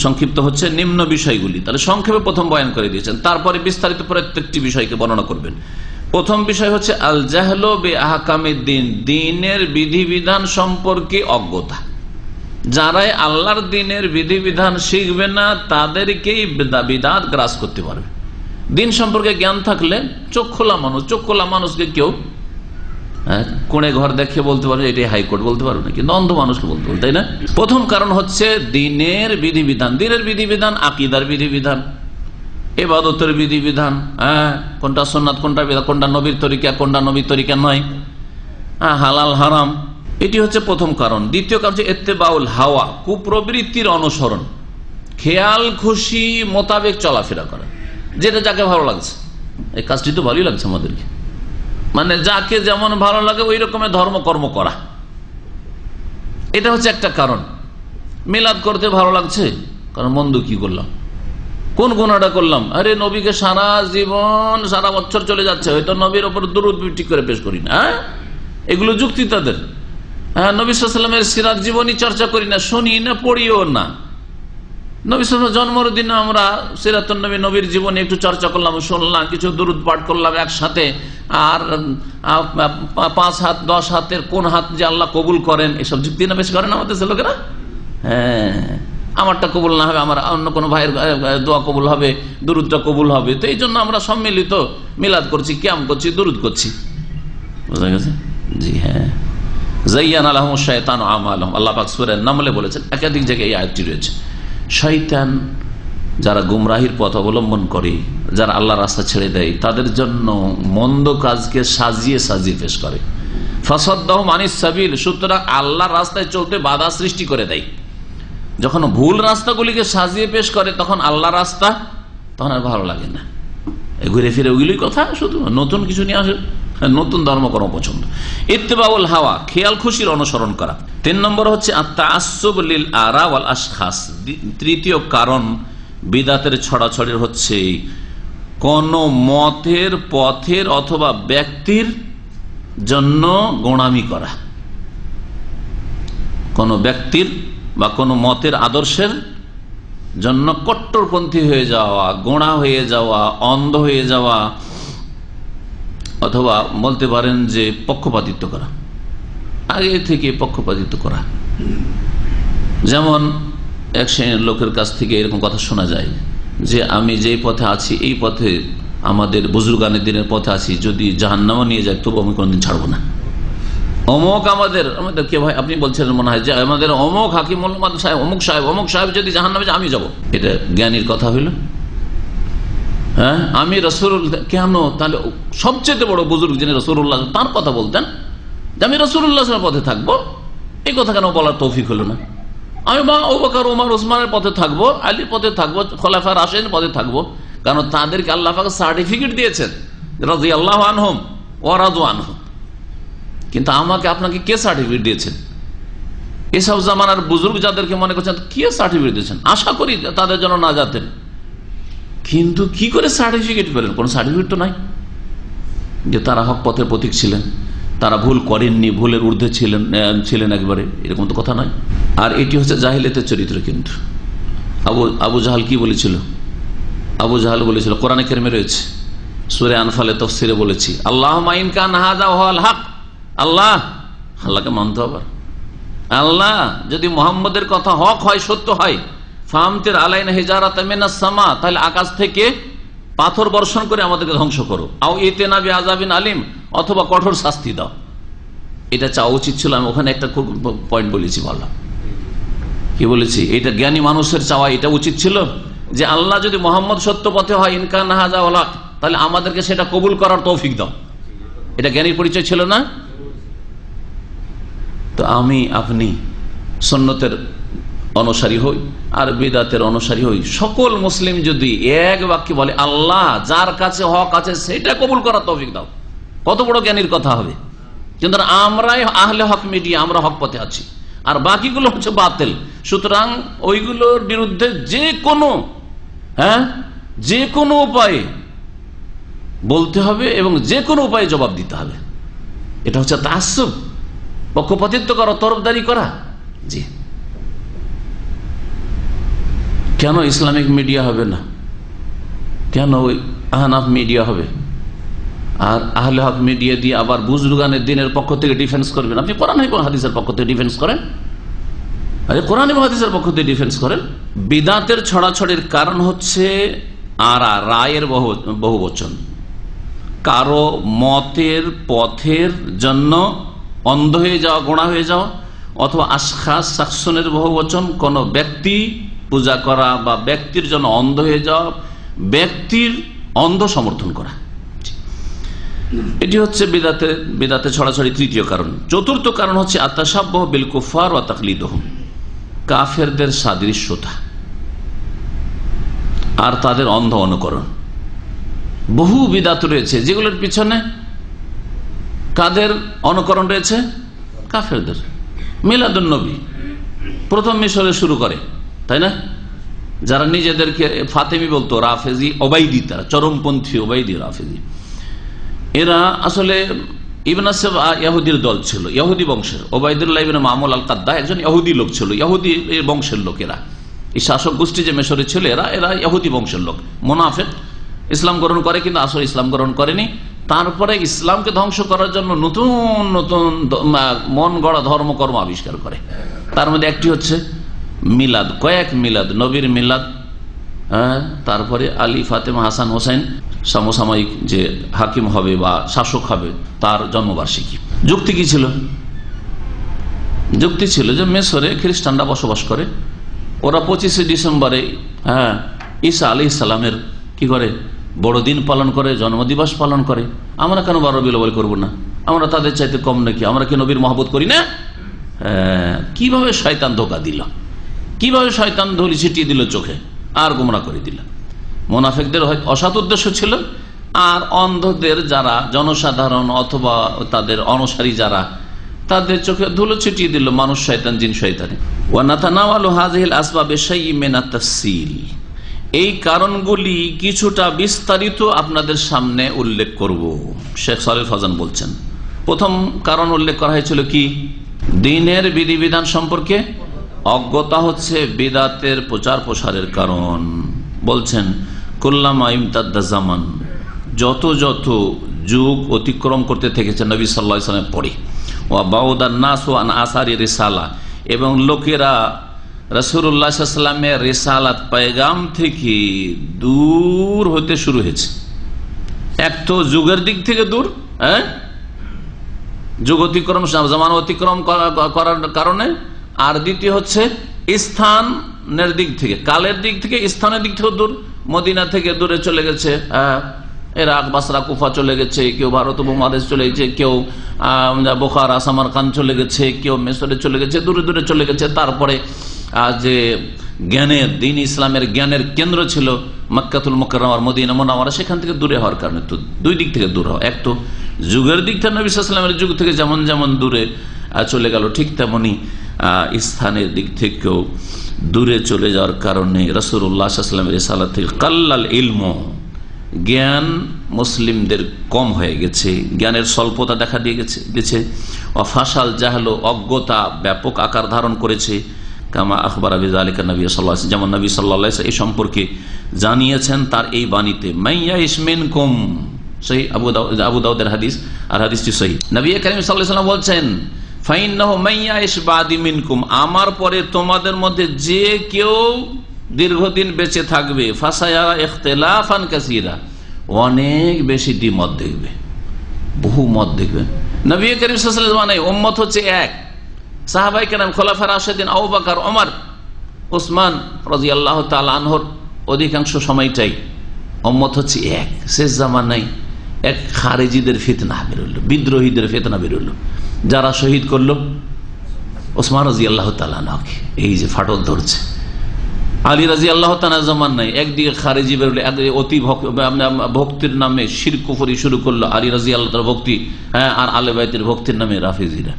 সংক্ষিপ্ত হচ্ছে নিম্ন বিষয়গুলি। তাহলে সংক্ষেপে প্রথম বয়ান করে দিয়েছেন, তারপরে বিস্তারিত প্রত্যেকটি বিষয়কে বর্ণনা করবেন। প্রথম বিষয় হচ্ছে আল জাহলু বিআহকামিদ দ্বীন, দ্বীনের বিধিবিধান সম্পর্কে অজ্ঞতা। যারাই আল্লাহর দ্বীনের বিধিবিধান শিখবে না, তাদেরকেই বিদআত গ্রাস করতে পারবে। দিন সম্পর্কে জ্ঞান থাকলে চোখ খোলা মানুষকে কেউ কোণে ঘর দেখে বলতে পারবে এটাই হাইকোর্ট, বলতে পারবে না, কিন্তু অন্ধ মানুষকে বলতে পারবে, তাই না? প্রথম কারণ হচ্ছে দ্বীনের বিধিবিধান, দ্বীনের বিধিবিধান, আকীদার বিধিবিধান, ইবাদতের বিধিবিধান, কোনটা সুন্নাত, কোনটা বিদআত, কোনটা নবীর তরিকা, কোনটা নবীর তরিকা নয়, হালাল হারাম, এটি হচ্ছে প্রথম কারণ। দ্বিতীয় কারণ হচ্ছে ইত্তেবাউল হাওয়া, কুপ্রবৃত্তির অনুসরণ, খেয়াল খুশি মোতাবেক চলাফেরা করা, যেটা যাকে ভালো লাগছে। এই কাজটি তো ভালোই লাগছে আমাদেরকে, মানে যাকে যেমন ভালো লাগে ওই রকমের ধর্মকর্ম করা, এটা হচ্ছে একটা কারণ। মিলাদ করতে ভালো লাগছে, কারণ মন্দ কি করলাম, কোন গুনাহটা করলাম, আরে নবীকে সারা জীবন সারা বছর চলে যাচ্ছে, হয়তো নবীর ওপর দুরূদ ঠিক করে পেশ করি না, এগুলো যুক্তি তাদের। নবী সাল্লাল্লাহু আলাইহি ওয়াসাল্লামের সিরাত জীবনী চর্চা করি না, শুনি না, পড়িও না, নবী সাল্লাল্লাহু আলাইহি ওয়াসাল্লাম জন্মের দিনে আমরা সিরাতুন নবী, নবীর জীবনে একটু চর্চা করলাম, শুনলাম, কিছু দুরূদ পাঠ করলাম একসাথে। আর 5 হাত 10 হাতের কোন হাত যে আল্লাহ কবুল করেন, এসব যুক্তি না বেশ করেন আমাদের লোকেরা। হ্যাঁ, আমারটা কবুল না হবে, আমার অন্য কোনো ভাইয়ের দোয়া কবুল হবে, দুরুদটা কবুল হবে। তো এই জন্য আমরা সম্মিলিত মিলাদ করছি, কিয়াম করছি, দুরুদ করছি। বুঝা গেছে? জি হ্যাঁ। যায়্যানা লাহুমুশ শায়তানু আমালাহুম, আল্লাহ পাক সূরা নামলে বলেছেন, একাধিক জায়গায় এই আয়াতটি রয়েছে। শয়তান যারা গুমরাহির পথ অবলম্বন করে, যারা আল্লাহর রাস্তা ছেড়ে দেয়, তাদের জন্য মন্দ কাজকে সাজিয়ে সাজিয়ে পেশ করে। ফাসাদ্দাহুম আনিস সাবিল, সুতরাং আল্লাহর রাস্তায় চলতে বাধা সৃষ্টি করে দেয়। যখন ভুল রাস্তাগুলিকে সাজিয়ে পেশ করে, তখন আল্লাহ রাস্তা তখন আর ভালো লাগে না। ঘুরে ফিরে ওইগুলোই কথা, শুধু নতুন কিছু নিয়ে আসে, নতুন ধর্মকর্ম পছন্দ। ইত্তেবাউল হাওয়া, খেয়াল খুশির অনুসরণ করা। 3 নম্বর হচ্ছে আত-তাআসসুব লিল আরা ওয়াল আশখাস। তৃতীয় কারণ বিদাতের ছড়াছড়ির হচ্ছে কোন মতের, পথের অথবা ব্যক্তির জন্য গোঁড়ামি করা। কোন ব্যক্তির বা কোন মতের, আদর্শের জন্য কট্টরপন্থী হয়ে যাওয়া, গোঁড়া হয়ে যাওয়া, অন্ধ হয়ে যাওয়া, অথবা বলতে পারেন যে পক্ষপাতিত্ব করা, আগে থেকে পক্ষপাতিত্ব করা। যেমন এক শ্রেণীর লোকের কাছ থেকে এরকম কথা শোনা যায় যে আমি যেই পথে আছি, এই পথে আমাদের বুজুর্গানের দিনের পথে আছি, যদি জাহান্নামে নিয়ে যায় তবু আমি কোনোদিন ছাড়বো না। অমুক আমাদের কে ভাই আপনি বলছিলেন মনে হয়, যে আমাদের অমুক হাকিম সাহেব, অমুক সাহেব যদি জাহান্নামে যায় আমি যাব। এটা জ্ঞানীর কথা হইল? হ্যাঁ, আমি রাসূলুল্লাহ, কেন তাহলে সবচেয়ে বড় বুজুর্গ যিনি রাসূলুল্লাহ, তার কথা বলতেন যে আমি রাসূলুল্লাহর পথে থাকবো, এই কথা কেন বলার তৌফিক হলো না? আমি আবু বকর, ওমর, ওসমানের পথে থাকবো, আলীর পথে থাকবো, খোলাফায়ে রাশিদিনের পথে থাকবো, কারণ তাদেরকে আল্লাহ পাক সার্টিফিকেট দিয়েছেন রাদিয়াল্লাহু আনহুম ওয়া রাদু আনহু। কিন্তু আমাকে আপনাকে কে সার্টিফিকেট দিয়েছেন? এসব জামানার বুজুর্গ যাদেরকে মনে করছেন, কে সার্টিফিকেট দিয়েছেন? আশা করি তাদের জন্য না যাতেন, কিন্তু কি করে সার্টিফিকেট পেলেন? কোন সার্টিফিকেট তো নাই যে তারা হক পথের প্রতীক ছিলেন, তারা ভুল করেননি, ভুলের ঊর্ধ্বে ছিলেন একবারে, এরকম তো কথা নয়। আর এটি হচ্ছে জাহিলিয়াতের চরিত্র। কিন্তু আবু জাহাল কি বলেছিল? আবু জাহাল বলেছিল, কোরআনে কারিমে রয়েছে, সূরা আনফালে তাফসিরে বলেছি, আল্লাহুম্মা ইন কানা হাযা হুয়াল হক, আল্লাহকে মানতে হবে। আল্লাহ যদি মুহাম্মদের কথা হক হয়, সত্য হয়, ফামতির আলাইনা হিজারাতাম মিনাস সামা, তাহলে আকাশ থেকে পাথর বর্ষণ করে আমাদেরকে ধ্বংস করো, আও ইতিনা বিআযাবিন আলিম, অথবা কঠোর শাস্তি দাও। এটা চাওয়া উচিত ছিল। আমি ওখানে একটা খুব পয়েন্ট বলেছি, বললাম কি বলেছি, এটা জ্ঞানী মানুষের চাওয়া এটা উচিত ছিল যে আল্লাহ যদি মুহাম্মদ সত্য পথে হয়, ইনকান হাযা ওয়াল হক, তাহলে আমাদেরকে সেটা কবুল করার তৌফিক দাও। এটা জ্ঞানীর পরিচয় ছিল না? তো আমি আপনি সুন্নতের অনুসারী হই আর বিদআতের অনুসারী হই, সকল মুসলিম যদি এক বাক্যে বলে আল্লাহ যার কাছে হক আছে সেটা কবুল করার তৌফিক দাও, কত বড় জ্ঞানীর কথা হবে। কিন্তু আমরাই আহলে হক মিডিয়া, আমরা হক পথে আছি, আর বাকিগুলো হচ্ছে বাতিল। সুতরাং ওইগুলোর বিরুদ্ধে যে কোনো উপায়ে বলতে হবে এবং যে কোনো উপায়ে জবাব দিতে হবে। এটা হচ্ছে তাআসসুব, পক্ষপাতিত্ব করা, তরফদারি করা। জি, কেন ইসলামিক মিডিয়া হবে না? কেন ওই আহনাফ মিডিয়া হবে? আর আহলে হক মিডিয়া দিয়ে আবার বুজুর্গানের দিনের পক্ষ থেকে ডিফেন্স করবেন? আপনি কোরআন এবং হাদিসের পক্ষ থেকে ডিফেন্স করেন, আরে কোরআন এবং হাদিসের পক্ষ থেকে ডিফেন্স করেন। বিদাতের ছড়াছড়ির কারণ হচ্ছে রায়ের বহুবচন, কারো মতের, পথের জন্য অন্ধ হয়ে যাওয়া, গোঁড়া হয়ে যাওয়া, অথবা আশখাস, শাখসনের বহুবচন, কোন ব্যক্তি পূজা করা বা ব্যক্তির জন্য অন্ধ হয়ে যাওয়া, ব্যক্তির অন্ধ সমর্থন করা। এটি হচ্ছে বিদাতে ছড়াছড়ি তৃতীয় কারণ। চতুর্থ কারণ হচ্ছে আত-তাশাব্বুহ বিল কুফার ওয়া তাকলিদুহুম, কাফেরদের সাদৃশ্যতা আর তাদের অন্ধ অনুকরণ। বহু বিদাত রয়েছে যেগুলোর পিছনে কাদের অনুকরণ রয়েছে? কাফেরদের। মিলাদুন নবী প্রথম মিশরে শুরু করে, তাই না? যারা নিজেদেরকে ফাতেমি বলতো, রাফেজি, ওবাইদি, তারা চরমপন্থী ওবাইদি, রাফেজি, এরা আসলে ইবনে সাবা ইহুদির দল ছিল, ইহুদি বংশের। ওবাইদুল্লাহ ইবনে মামুল আল কাদ্দা একজন ইহুদি লোক ছিল, ইহুদি বংশের লোকেরা। এই শাসক গোষ্ঠী যে মিশরে ছিল এরা ইহুদি বংশের লোক, মুনাফিক, ইসলাম গ্রহণ করে কিন্তু আসলে ইসলাম গ্রহণ করেনি। তারপরে ইসলামকে ধ্বংস করার জন্য নতুন নতুন মন গড়া ধর্মকর্ম আবিষ্কার করে। তার মধ্যে একটি হচ্ছে মিলাদ, কয়েক মিলাদ, নবীর মিলাদ, তারপরে আলী, ফাতেমা, হাসান, হোসেন সমসাময়িক যে হাকিম হবে বা শাসক হবে তার জন্মবার্ষিকী। যুক্তি কি ছিল? যুক্তি ছিল যে মিশরে খ্রিস্টানরা বসবাস করে, ওরা 25শে ডিসেম্বরে ঈসা আলাইহিস সালামের কি করে বড়দিন পালন করে, জন্মদিবস পালন করে। আমরা কেন 12 রবিউল আউয়াল করবো না? আমরা তাদের চাইতে কম নাকি? আমরা কি নবীর মহব্বত করি না? কিভাবে শয়তান ধোকা দিল, কিভাবে শয়তান ধুলি ছিটিয়ে দিল চোখে আর গোমরা করে দিল। মুনাফিকদের অসৎ উদ্দেশ্য ছিল, আর অন্ধদের যারা জনসাধারণ অথবা তাদের অনুসারী যারা, তাদের চোখে ধুলো ছিটিয়ে দিল মানুষ, শয়তান, জিন শয়তানে। ওয়া নাতানাওয়ালু হাযিহিল আসবাব বিশাইইন মিনাত তাফসীল, এই কারণগুলি কিছুটা বিস্তারিত আপনাদের সামনে উল্লেখ করব। শেখ সালেহ ফাজান বলছেন, প্রথম কারণ উল্লেখ করা হয়েছিল কি? দ্বীনের বিধিবিধান সম্পর্কে অজ্ঞতা হচ্ছে বিদআতের প্রচার প্রসারের কারণ। বলছেন কুল্লামা ইমতাদ্দা জামান, যত যত যুগ অতিক্রম করতে থেকেছে নবী সাল্লাল্লাহু আলাইহি ওয়াসাল্লামের পরে, ওয়া বাউদান নাস আন আসারি রিসালা, এবং লোকেরা রাসূলুল্লাহ সাল্লাল্লাহু আলাইহি ওয়াসাল্লামের রিসালাত পয়গাম থেকে দূর হতে শুরু হয়েছে। এক তো যুগের দিক থেকে দূর, যুগ অতিক্রম, জামান অতিক্রম করার কারণে, আর দ্বিতীয় হচ্ছে স্থানের দিক থেকে, কালের দিক থেকে, স্থানের দিক থেকে দূর। মদিনা থেকে দূরে চলে গেছে, ইরাক, বাসরা, কুফা চলে গেছে, কেউ ভারত উপমহাদেশ চলে গেছে, কেউ বোখারা, সামারকান্দ চলে গেছে, কেউ মিশরে চলে গেছে, দূরে দূরে চলে গেছে। তারপরে যে জ্ঞানের, দ্বীন ইসলামের জ্ঞানের কেন্দ্র ছিল মক্কাতুল মুকাররমা, মদিনা মুনাওয়ারা, সেখান থেকে দূরে হওয়ার কারণে তো দুই দিক থেকে দূর হওয়া। এক তো যুগের দিক থেকে নবী সাল্লাল্লাহু আলাইহি ওয়াসাল্লামের যুগ থেকে যেমন যেমন দূরে চলে গেল, ঠিক তেমনি স্থানের দিক থেকেও দূরে চলে যাওয়ার কারণে রাসূলুল্লাহ সাল্লাল্লাহু আলাইহি ওয়াসাল্লামের রিসালাত থেকে কাল্লাল ইলম, জ্ঞান মুসলিমদের কম হয়ে গেছে, জ্ঞানের স্বল্পতা দেখা দিয়ে গেছে। ফাসাল জাহল, অজ্ঞতা ব্যাপক আকার ধারণ করেছে। কামা আখবারা বিযালিকা নবী সাল্লাল্লাহু আলাইহি ওয়াসাল্লাম, যেমন নবী সাল্লাল্লাহু আলাইহি ওয়াসাল্লাম এই সম্পর্কে জানিয়েছেন তার এই বাণীতে, মাইয়াইশ মিনকুম, সহিহ আবু দাউদের হাদিস, আর হাদিসটি সহিহ। নবী করিম সাল্লাল্লাহু আলাইহি ওয়াসাল্লাম বলছেন, ফাইন্নাহু মাইয়াইশ বাদি মিনকুম, আমার পরে তোমাদের মধ্যে যে কেউ দীর্ঘদিন বেঁচে থাকবে, ফাসায়ারা ইখতিলাফান কাসীরা, অনেক বেশি দ্বিমত দেখবে, বহু মত দেখবে। নবী করিম সাল্লাল্লাহু আলাইহি ওয়াসাল্লাম উম্মত হচ্ছে এক, সাহাবায়ে কেরাম, খোলাফা রাশিদিন, আবু বকর, ওমর, ওসমান রাদিয়াল্লাহু তাআলা আনহুর অধিকাংশ সময়টাই উম্মত হচ্ছে এক। শেষ জামানায় এক খারেজিদের ফিতনা বেরোল, বিদ্রোহীদের ফিতনা বেরোল, যারা শহীদ করলো ওসমান রাদিয়াল্লাহু তাআলা আনহুকে। এই যে ফাটল ধরছে, আলী রাদিয়াল্লাহু তাআলা জামান নাই, একদিকে খারেজি বেরোলো, একদিকে অতি ভক্তির নামে শিরক কুফরি শুরু করলো আলী রাদিয়াল্লাহু তাআলা ভক্তি, আর আলে বাইতের ভক্তির নামে রাফিজিরা।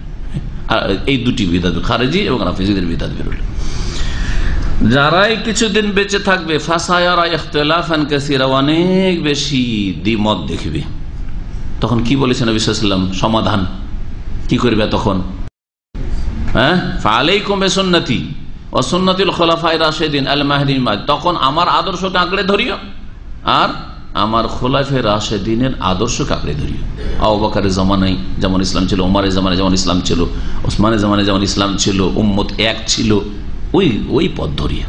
এই দুটি বিদআত, খারেজি এবং রাফিজিদের বিদআত বেরোলো। যারাই কিছুদিন বেঁচে থাকবে, ফাসায়ারা ইখতিলাফান কাসীরা, অনেক বেশি দ্বিমত দেখবে। তখন কি বলেছেন নবী সাল্লাল্লাহু আলাইহি ওয়াসাল্লাম? সমাধান কি করবে তখন? ফালাইকুম বিসুন্নতি ওয়া সুন্নাতিল খুলাফায়ে রাশিদিন আল মাহদিয়িন, তখন আমার আদর্শকে আঁকড়ে ধরিও আর আমার খোলাফায়ে রাশিদিনের আদর্শকে আঁকড়ে ধরিও। আবু বকরের জামানায় যেমন ইসলাম ছিল, ওমরের জামানায় যেমন ইসলাম ছিল, ওসমানের জামানায় যেমন ইসলাম ছিল, উম্মত এক ছিল, ওই পথ ধরিয়ে,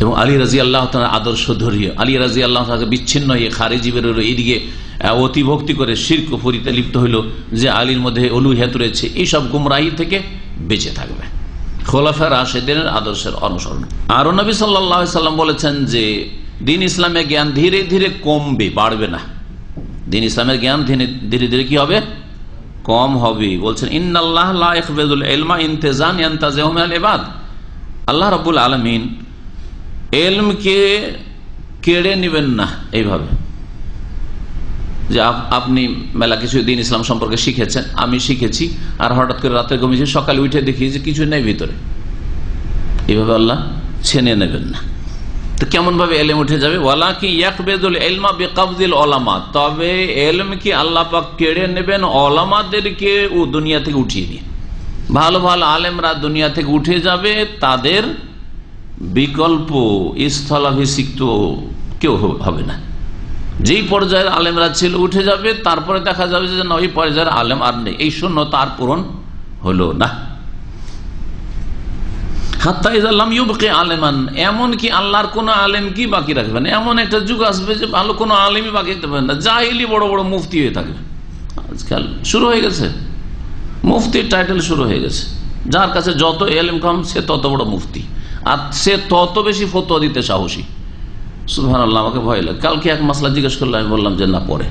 এবং আলী রাদিয়াল্লাহু তাআলা আদর্শ ধরিয়ে, আলী রাদিয়াল্লাহু তাআলা বিচ্ছিন্ন হয়ে খারেজি বেরোলো, এইদিকে অতিভক্তি করে শিরক কুফরিতে লিপ্ত হইল, যে আলীর মধ্যে উলুহিয়াত রয়েছে, এইসব গুমরাহি থেকে বেঁচে থাকবে, খোলাফায়ে রাশিদিনের আদর্শের অনুসরণ। আরো নবী সাল্লাল্লাহু আলাইহি ওয়াসাল্লাম বলেছেন যে দ্বীন ইসলামের জ্ঞান ধীরে ধীরে কমবে, বাড়বে না। দ্বীন ইসলামের জ্ঞান ধীরে ধীরে কি হবে? কম হবে। বলছেন ইন্নাল্লাহ লা ইয়াকবিদুল ইলমা ইনতিজান ইয়ানতাজিহু মিনাল ইবাদ, আল্লাহ রাব্বুল আলামিন ইলমকে কেড়ে নেবেন না এইভাবে যে আপনি মেলা কিছু দ্বীন ইসলাম সম্পর্কে শিখেছেন, আমি শিখেছি, আর হঠাৎ করে রাতে ঘুমিয়েছি, সকালে উঠে দেখি যে কিছু নেই ভিতরে, এইভাবে আল্লাহ ছেনে নেবেন না। তো কেমন ভাবে এলম উঠে যাবে? ওয়ালাকিন ইয়াকবিদুল ইলমা বিকবজিল উলামা, তবে এলম কি আল্লাহ পাক কেড়ে নেবেন ওলামাদেরকে ও দুনিয়া থেকে উঠিয়ে নিয়ে। ভালো ভালো আলেমরা দুনিয়া থেকে উঠে যাবে, তাদের বিকল্প স্থলাভিষিক্ত কেউ হবে না। যেই পর্যায়ের আলেমরা ছিল উঠে যাবে, তারপরে দেখা যাবে যে না, ওই পর্যায়ের আলেম আর নেই, এই শূন্যতা আর পূরণ হলো না। হাত্তা ইযা লাম ইউবকি আলেমান, এমনকি আল্লাহর কোন আলেম কি বাকি রাখবেন, এমন একটা যুগ আসবে যে ভালো কোনো আলেমই বাকি থাকবে না, জাহিলি বড় বড় মুফতি হয়ে থাকবে। আজকাল শুরু হয়ে গেছে, মুফতির টাইটেল শুরু হয়ে গেছে। যার কাছে যত এলেম কম সে তত বড় মুফতি, আর সে তত বেশি ফতোয়া দিতে সাহসী। সুবহানাল্লাহ, আমাকে ভয় লাগে। কালকে এক মাসলা জিজ্ঞেস করলে আমি বললাম যে না, পরে।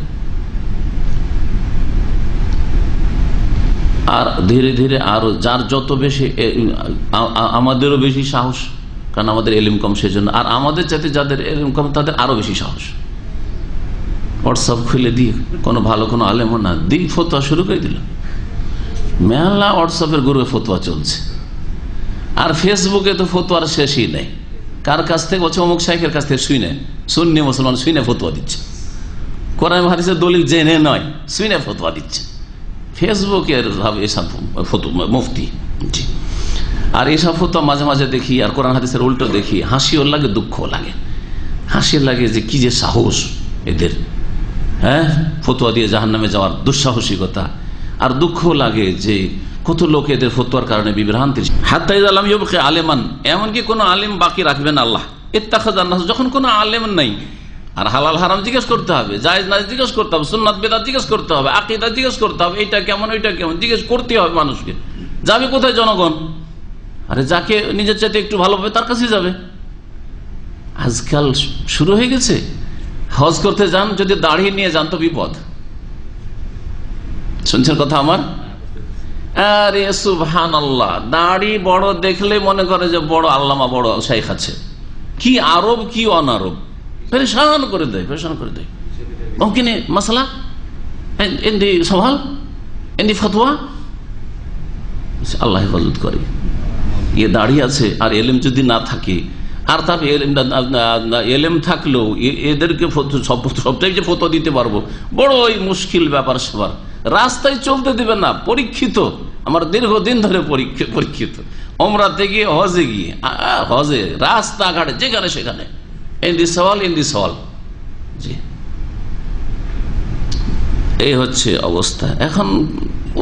আর ধীরে ধীরে আরো যার যত বেশি, আমাদেরও বেশি সাহস, কারণ আমাদের এলিম কম সেজন্য, আর আমাদের চাইতে যাদের এলিম কম তাদের আরো বেশি সাহস। হোয়াটসঅ্যাপ খুলে দিয়ে কোনো ভালো কোনো আলেমও না দিই ফতোয়া শুরু করে দিল। মেলা হোয়াটসঅ্যাপের গ্রুপে ফতোয়া চলছে, আর ফেসবুকে তো ফতোয়ার শেষই নেই। কার কাছ থেকে বলছে, অমুক শাইখের কাছ থেকে শুনে, সুন্নি মুসলমান শুনে ফতোয়া দিচ্ছে, কোরআন হাদিসের দলিল জেনে নয়, শুনে ফতোয়া দিচ্ছে ফেসবুকের মুফতি। আর এইসব ফতোয়া মাঝে মাঝে দেখি, আর কোরআন হাদিসের উল্টো দেখি, হাসিও লাগে দুঃখ লাগে। হাসি লাগে যে কি যে সাহস এদের, হ্যাঁ, ফতোয়া দিয়ে জাহান্নামে যাওয়ার দুঃসাহসিকতা। আর দুঃখ লাগে যে কত লোক এদের ফতোয়ার কারণে বিভ্রান্তি। হাত্তা ইযা লাম ইউবকি আলেমান, এমনকি কোনো আলেম বাকি রাখবেন আল্লাহ। ইত্তাখাযান নাস, যখন কোনো আলেম নাই, আর হালাল হারাম জিজ্ঞেস করতে হবে, জায়েজ না জিজ্ঞেস করতে হবে, সুন্নাত বিদআত জিজ্ঞেস করতে হবে, আকীদা জিজ্ঞেস করতে হবে, এইটা কেমন ওইটা কেমন জিজ্ঞেস করতে হবে মানুষকে। যাবে কোথায় জনগণ? আরে যাকে নিজের চাইতে একটু ভালো হবে তার কাছেই যাবে। আজকাল শুরু হয়ে গেছে, হজ করতে যান, যদি দাড়ি নিয়ে যান তো বিপদ। শুনছেন কথা আমার? আরে সুবহানাল্লাহ, দাড়ি বড় দেখলে মনে করে যে বড় আল্লামা, বড় শাইখ আছে। কি আরব কি অনারব, পরেশান করে দেয়, পরেশান করে দেয়। মমকিন মাসলা ইনদি সওয়াল ইনদি ফতোয়া, আল্লাহ হেফাজত করে। ইয়ে দাড়ি আছে আর এলেম যদি না থাকে, আর তার এলেম থাকলেও এদেরকে সবটাই যে ফতোয়া দিতে পারবো, বড়ই মুশকিল ব্যাপার সবার। রাস্তায় চলতে দিবে না, পরীক্ষিত, আমার দীর্ঘদিন ধরে পরীক্ষিত। ওমরাতে গিয়ে, হজে গিয়ে, হজে রাস্তাঘাটে যেখানে সেখানে ইনদি সওয়াল ইনদি সওয়াল। জি, এই হচ্ছে অবস্থা। এখন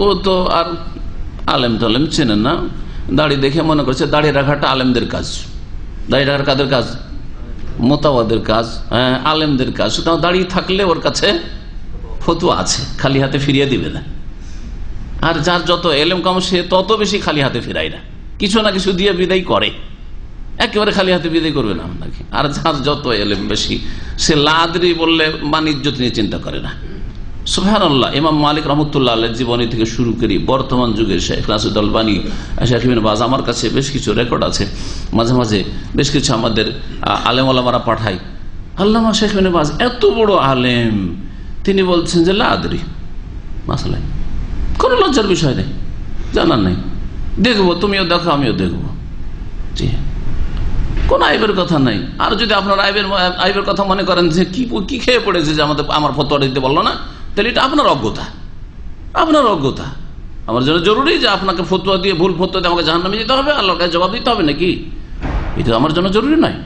ও তো আর আলেম টালেম চেনে না, দাড়ি দেখে মনে করছে দাড়ি রাখাটা আলেমদের কাজ। দাড়ি রাখার কাদের কাজ? মোতাওয়াদের কাজ, হ্যাঁ, আলেমদের কাজ। সুতরাং দাঁড়িয়ে থাকলে ওর কাছে ফতোয়া আছে, খালি হাতে ফিরিয়ে দিবে না। আর যার যত এলেম কম সে তত বেশি খালি হাতে ফিরায় না, কিছু না কিছু দিয়ে বিদায় করে, একেবারে খালি হাতে বিদায় করবে না আপনাকে। আর যার যত এলেম বেশি সে লাদরি বললে বাণিজ্যত নিয়ে চিন্তা করে না। সুবহানাল্লাহ, ইমাম মালিক রাহমাতুল্লাহ আলাইহির জীবনী থেকে শুরু করি বর্তমান যুগের শেখ নাসিরুদ্দিন আলবানী, শেখ ইবনে বাজ, আমার কাছে বেশ কিছু রেকর্ড আছে। মাঝে মাঝে বেশ কিছু আমাদের আলেম ওলামারা পাঠাই, আল্লামা শেখ ইবনে বাজ এত বড় আলেম, তিনি বলছেন যে লা আদরি, মাসলায় কোনো লজ্জার বিষয় নেই, জানার নেই, দেখবো, তুমিও দেখো আমিও দেখবো। জি, কোন আইবের কথা নাই। আর যদি আপনার আইবের কথা মনে করেন যে কি খেয়ে পড়েছে যে আমার ফতোয়া দিতে বললো না, তাহলে এটা আপনার অজ্ঞতা, আপনার অজ্ঞতা। আমার জন্য জরুরি যে আপনাকে ফতোয়া দিয়ে, ভুল ফতোয়া দিয়ে আমাকে জাহান্নামে যেতে হবে, আল্লাহর কাছে জবাব দিতে হবে নাকি? এটা আমার জন্য জরুরি নয়।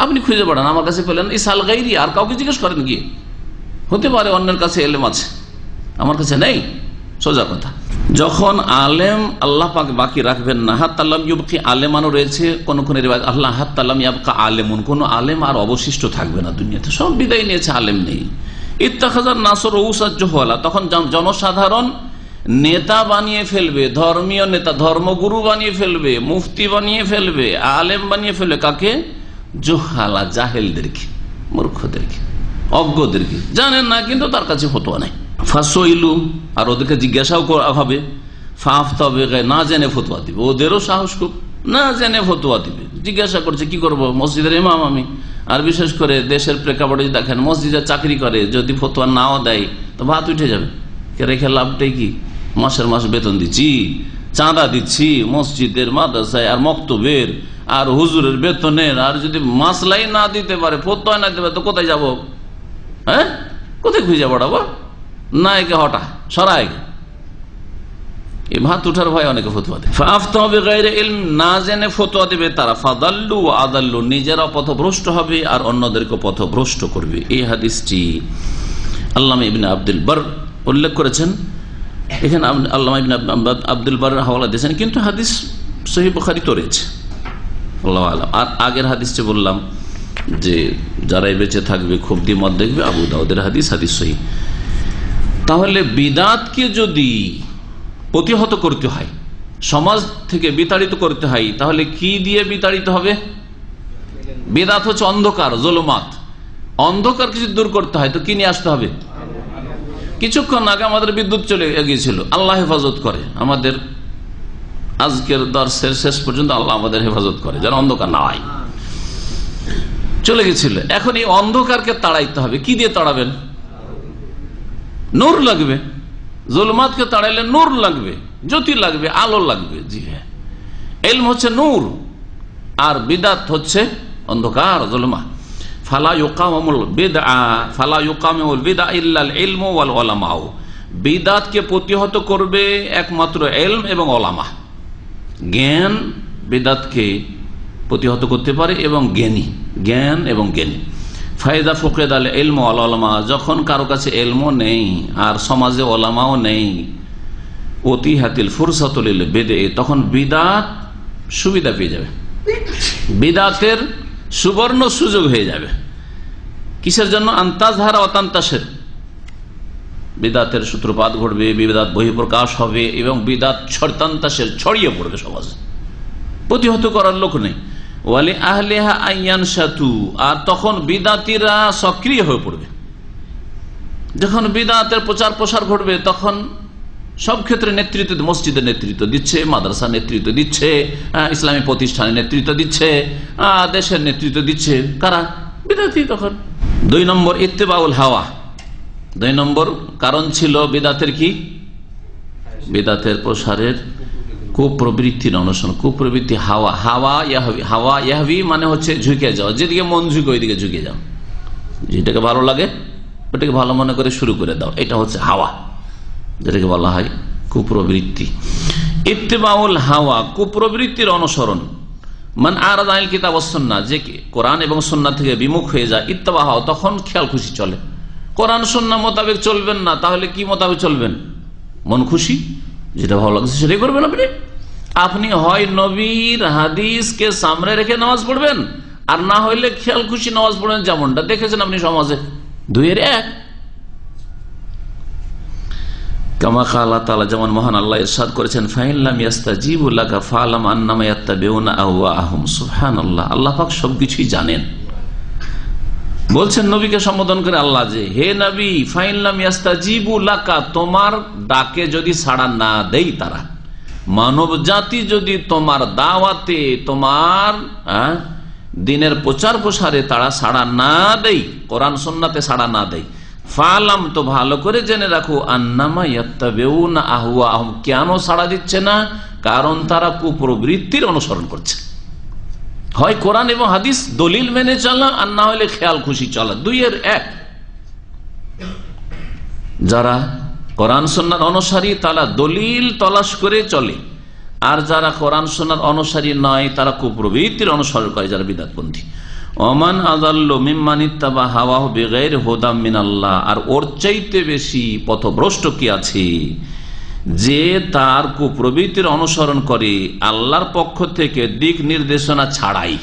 আপনি খুঁজে বেড়ান, আমার কাছে পেলেন ইসাল গাইরি, আর কাউকে জিজ্ঞেস করেন গিয়ে। হতে পারে অন্যের কাছে এলেম আছে, আমার কাছে নেই, সোজা কথা। যখন আলেম আল্লাহ পাক বাকি রাখবেন না, হাত্তাল্লাম ইউবকি আলেমানও রয়েছে কোন কোন রিওয়ায়াত, আল্লাহ হাত্তাল্লাম ইয়াবকা আলেমুন, কোন আলেম আর অবশিষ্ট থাকবে না দুনিয়াতে, সব বিদায় নিয়েছে, আলেম নেই। ইত্তাখাযান নাস রউসাজ জুহালা, তখন জনসাধারণ নেতা বানিয়ে ফেলবে, ধর্মীয় নেতা, ধর্মগুরু বানিয়ে ফেলবে, মুফতি বানিয়ে ফেলবে, আলেম বানিয়ে ফেলবে। কাকে? জুহালা, জাহেলদেরকে, মূর্খদেরকে, অজ্ঞদেরকে, জানেন না কিন্তু তার কাছে ফতোয়া নাই। ফাসইলু, আর ওদেরকে জিজ্ঞাসাও করা হবে, ফাফতাবে, না জেনে ফতোয়া দিবে, ওদেরও সাহস খুব, না জেনে ফতোয়া দিবে। জিজ্ঞাসা করছে কি করব, মসজিদের ইমাম আমি। আর বিশেষ করে দেশের প্রেক্ষাপটে দেখেন, মসজিদে চাকরি করে, যদি ফতোয়া নাও দেয় তো ভাত উঠে যাবে, কে রেখে লাভটাই কি? মাসের মাস বেতন দিচ্ছি, চাঁদা দিচ্ছি মসজিদের, মাদ্রাসায়, আর মক্তবের, আর হুজুরের বেতনের, আর যদি মাসলাই না দিতে পারে, ফতোয়া না দিতে পারে, তো কোথায় যাব? হ্যাঁ, কোথায় খুঁজে পড়াবো? না, একে হটা, সরা, একে এই ভাত উঠার ভয় অনেকে ফতোয়া দেয়। ফাফতাহু বিগাইরি ইলম, না জেনে ফতোয়া দেবে তারা। ফাদাল্লু ওয়া আদাল্লু, নিজেরা পথভ্রষ্ট হবে আর অন্যদেরকে পথভ্রষ্ট করবে। এই হাদিসটি আল্লামা ইবনে আব্দুল বার উল্লেখ করেছেন। এখানে আল্লামা ইবনে আব্দুল বার হাওয়ালা দিয়েছেন, কিন্তু হাদিস সহিহ বুখারী তো রয়েছে, আল্লাহু আ'লাম। আর আগের হাদিসটি বললাম যে যারাই বেঁচে থাকবে খুব দ্বিমত দেখবে, আবু দাউদের হাদিস, হাদিস সহিহ। তাহলে বিদআতকে যদি প্রতিহত করতে হয়, সমাজ থেকে বিতাড়িত করতে হয়, তাহলে কি দিয়ে বিতাড়িত হবে? বিদআত হচ্ছে অন্ধকার, জুলুমাত। অন্ধকার কিছু দূর করতে হয় তো কি নিয়ে আসতে হবে? কিছুক্ষণ আগে আমাদের বিদ্যুৎ চলে গিয়েছিল, আল্লাহ হেফাজত করে। আমাদের আজকের দর্শের শেষ পর্যন্ত আল্লাহ আমাদের হেফাজত করে, যেন অন্ধকার না হয়। চলে গেছিল, এখন এই অন্ধকারকে তাড়াইতে হবে। কি দিয়ে তাড়াবেন? নূর লাগবে। জুলমাতকে তাড়াইলে নূর লাগবে, জ্যোতি লাগবে, আলো লাগবে। জি হ্যাঁ, ইলম হচ্ছে নূর আর বিদআত হচ্ছে অন্ধকার, জুলমা। ফালা ইউকামুল বিদআ ফালা ইউকামুল বিদআ ইল্লাল ইলমু ওয়াল উলামা। বিদআতকে প্রতিহত করবে একমাত্র ইলম এবং উলামা। জ্ঞান বিদআতকে প্রতিহত করতে পারে এবং জ্ঞানী, জ্ঞান এবং জ্ঞানী। ফায়দা ফুকেদ আল ইলম ওয়াল উলামা, যখন কারো কাছে ইলমও নেই আর সমাজে উলামাও নেই, উতিহাতিল ফুরসাতুল লিল বিদআ, তখন বিদআত সুবিধা পেয়ে যাবে, বিদআতের সুবর্ণ সুযোগ হয়ে যাবে। কিসের জন্য? আন্তাজহারা অতান্তাসের, বিদআতের সূত্রপাত ঘটবে, বিদআত বহিঃপ্রকাশ হবে এবং বিদআত ছড়তান্তাসের ছড়িয়ে পড়বে সমাজে, প্রতিহত করার লোক নেই। ওয়ালি আহলিহা আইয়ানশাতু, আর তখন বিদআতীরা সক্রিয় হয়ে পড়বে। যখন বিদআতের প্রচার প্রসার ঘটবে তখন সব ক্ষেত্রে নেতৃত্ব, মসজিদের নেতৃত্ব দিচ্ছে, মাদ্রাসা নেতৃত্ব দিচ্ছে, ইসলামী প্রতিষ্ঠানের নেতৃত্ব দিচ্ছে, দেশের নেতৃত্ব দিচ্ছে কারা? বিদআতী। তখন 2 নম্বর ইত্তেবাউল হাওয়া। 2 নম্বর কারণ ছিল বিদআতের কি? বিদআতের প্রসারের কুপ্রবৃত্তির অনুসরণ। কুপ্রবৃত্তি হাওয়া, হাওয়া ইয়াহবি, হাওয়া ইয়াহবি মানে হচ্ছে ঝুঁকে যাওয়া, যেদিকে মন ঝুঁকে ওইদিকে ঝুঁকে যাও, যেটাকে ভালো লাগে ওটাকে ভালো মনে করে শুরু করে দাও, এটা হচ্ছে হাওয়া, যেটাকে বলা হয় কুপ্রবৃত্তি। ইত্তেবাউল হাওয়া, কুপ্রবৃত্তির অনুসরণ। মান আরাদা আনিল কিতাব ওয়াস সুন্নাহ, যে কোরআন এবং সুন্নাহ থেকে বিমুখ হয়ে যায়, ইত্তেবা হাওয়া, তখন খেয়াল খুশি চলে। কোরআন সুন্নাহ মোতাবেক চলবেন না, তাহলে কি মোতাবেক চলবেন? মন খুশি, যেটা ভালো লাগছে সেটাই করবেন। আপনি হয় নবীর হাদিসকে সামনে রেখে নামাজ পড়বেন, আর না হইলে খেয়াল খুশি নামাজ পড়বেন, যেমনটা দেখেছেন আপনি সমাজে। 2-এর 1। কামা কালা তাআলা, যেমন মহান আল্লাহ ইরশাদ করেছেন, ফাইল্লাম ইয়াস্তাজিবু লাকা ফালাম আন্নামা ইয়াত্তাবিউনা আহওয়াআহুম। সুবহানাল্লাহ, আল্লাহ পাক সবকিছুই জানেন। বলছেন নবীকে সম্বোধন করে আল্লাহ যে, হে নবী, ফাইল্লাম ইয়াস্তাজিবু লাকা, তোমার ডাকে যদি সাড়া না দেই তারা, মানব জাতি যদি তোমার দাওয়াতে, তোমার দিনের প্রচার প্রসারে তারা সাড়া না দেই, কোরআন সুন্নাতে সাড়া না দেই, ফালাম, তো ভালো করে জেনে রাখো, আন্নামা ইয়াত্তাবিউনা আহওয়াআহুম, কেন সাড়া দিচ্ছে না? কারণ তারা কুপ্রবৃত্তির অনুসরণ করছে। হয় কোরআন এবং হাদিস দলিল মেনে চলা, আর না হলে খেয়াল খুশি চলা। 2-এর 1। যারা কোরআন সুন্নাহর অনুসারী তারা দলিল তলাশ করে চলে, আর যারা কোরআন সুন্নাহর অনুসারী নয় তারা কুপ্রবৃত্তির অনুসরণ করে, যারা বিদআতপন্থী। ওমান আযাল্লু মিম্মান ইত্তাবা হাওয়াহু বিগাইরি হুদাম মিনাল্লাহ, আর ওর চাইতে বেশি পথভ্রষ্ট কি আছে যে তার কুপ্রবৃত্তির অনুসরণ করে আল্লাহর পক্ষ থেকে দিক নির্দেশনা ছাড়াই,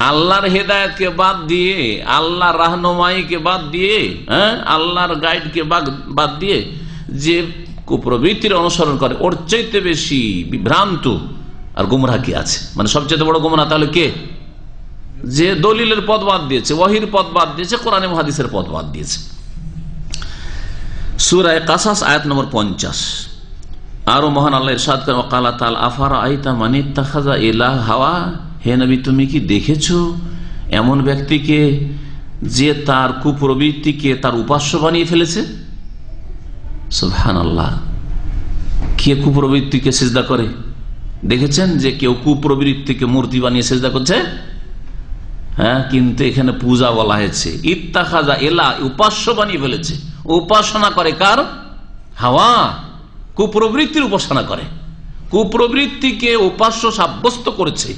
আল্লাহর হেদায়েতকে বাদ দিয়ে, আল্লাহর রাহনুমাইকে বাদ দিয়ে, আল্লাহর গাইডকে বাদ দিয়ে যে কুপ্রবৃত্তির অনুসরণ করে, ওর চাইতে বেশি বিভ্রান্ত আর গুমরাহ কি আছে? মানে সবচেয়ে বড় গুমরাহ তাহলে কে? যে দলিলের পথ বাদ দিয়েছে, ওয়াহির পথ বাদ দিয়েছে, কোরআন এবং হাদিসের পথ বাদ দিয়েছে। সূরা কাসাস আয়াত নম্বর 50। আরো মহান আল্লাহ ইরশাদ করেন, ওয়াকালা তাআলা আফারাআইতা মান ইত্তাখাযা ইলাহু হাওয়া, হে নবী তুমি কি দেখেছো এমন ব্যক্তিকে যে তার কুপ্রবৃত্তিকে তার উপাস্য বানিয়ে ফেলেছে? সুবহানাল্লাহ, কে কুপ্রবৃত্তিকে সিজদা করে? দেখেছেন যে কেউ কুপ্রবৃত্তিকে মূর্তি বানিয়ে সিজদা করছে? হ্যাঁ, কিন্তু এখানে পূজা বলা হয়েছে। ইত্তাখাযা ইলাহ, উপাস্য বানিয়ে ফেলেছে। উপাসনা করে কার? হাওয়া। কুপ্রবৃত্তির উপাসনা করে, কুপ্রবৃত্তিকে উপাস্য সাব্যস্ত করেছে,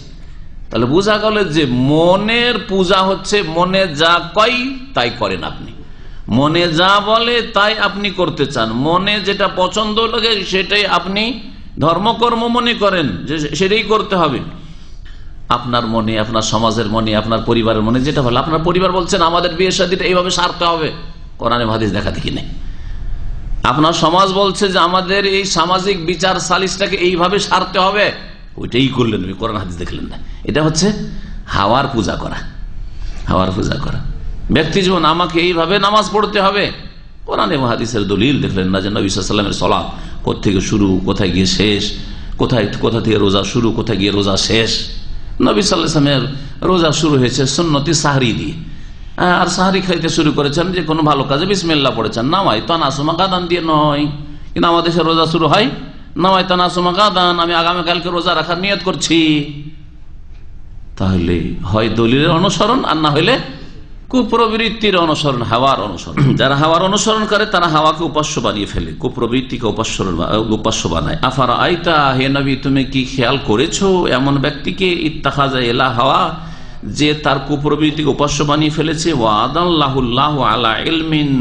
তাহলে বোঝা গেল যে মনের পূজা হচ্ছে মনে যা কয় তাই করেন আপনি, মনে যা বলে তাই আপনি করতে চান, মনে যেটা পছন্দ লাগে সেটাই আপনি ধর্মকর্ম মনে করেন যে সেটাই করতে হবে। আপনার মনে, আপনার সমাজের মনে, আপনার পরিবারের মনে যেটা ভালো, আপনার পরিবার বলছেন আমাদের বিয়ে শাদীটা এইভাবে সারতে হবে, কোরআনে হাদিস দেখা দেখি নেই। আপনার সমাজ বলছে যে আমাদের এই সামাজিক বিচার সালিসটাকে এইভাবে সারতে হবে, ওইটাই করলেন, কোরআন হাদিস দেখলেন না। এটা হচ্ছে হাওয়ার পূজা করা, হাওয়ার পূজা করা। ব্যক্তি জীবন আমাকে এইভাবে নামাজ পড়তে হবে, কোরআন এবং হাদিসের দলিল দেখলেন না যে নবী সাল্লাল্লাহু আলাইহি ওয়াসাল্লামের সালাত কোথা শুরু, কোথায় গিয়ে শেষ, কোথা থেকে রোজা শুরু, কোথায় গিয়ে রোজা শেষ। নবী সাল্লাল্লাহু আলাইহি ওয়াসাল্লামের রোজা শুরু হয়েছে সুন্নতি সাহরি দিয়ে, আর সাহরি খাইতে শুরু করেছেন যে কোনো ভালো কাজে বিসমিল্লাহ পড়েছেন, নামাই তানাসুমা গাদান দিয়ে নয়। কিন্তু আমাদের দেশে রোজা শুরু হয় নামাই তানাসুমা গাদান, আমি আগামীকালকে রোজা রাখার নিয়ত করছি। তাহলে হয় দলিলের অনুসরণ আর না হইলে কুপ্রবৃত্তির অনুসরণ, হাওয়ার অনুসরণ। যারা হাওয়ার অনুসরণ করে তারা হাওয়াকে উপাস্য বানিয়ে ফেলে, কুপ্রবৃত্তিকে উপাস্য বানায়। আফারা আইতা, হে নবী তুমি কি খেয়াল করেছো এমন ব্যক্তিকে ইত্তাখাযা ইলাহা হাওয়া, যে তার কুপ্রবৃত্তিকে উপাস্য বানিয়ে ফেলেছে। ওয়াদাল্লাহুল্লাহু আলা ইলমিন,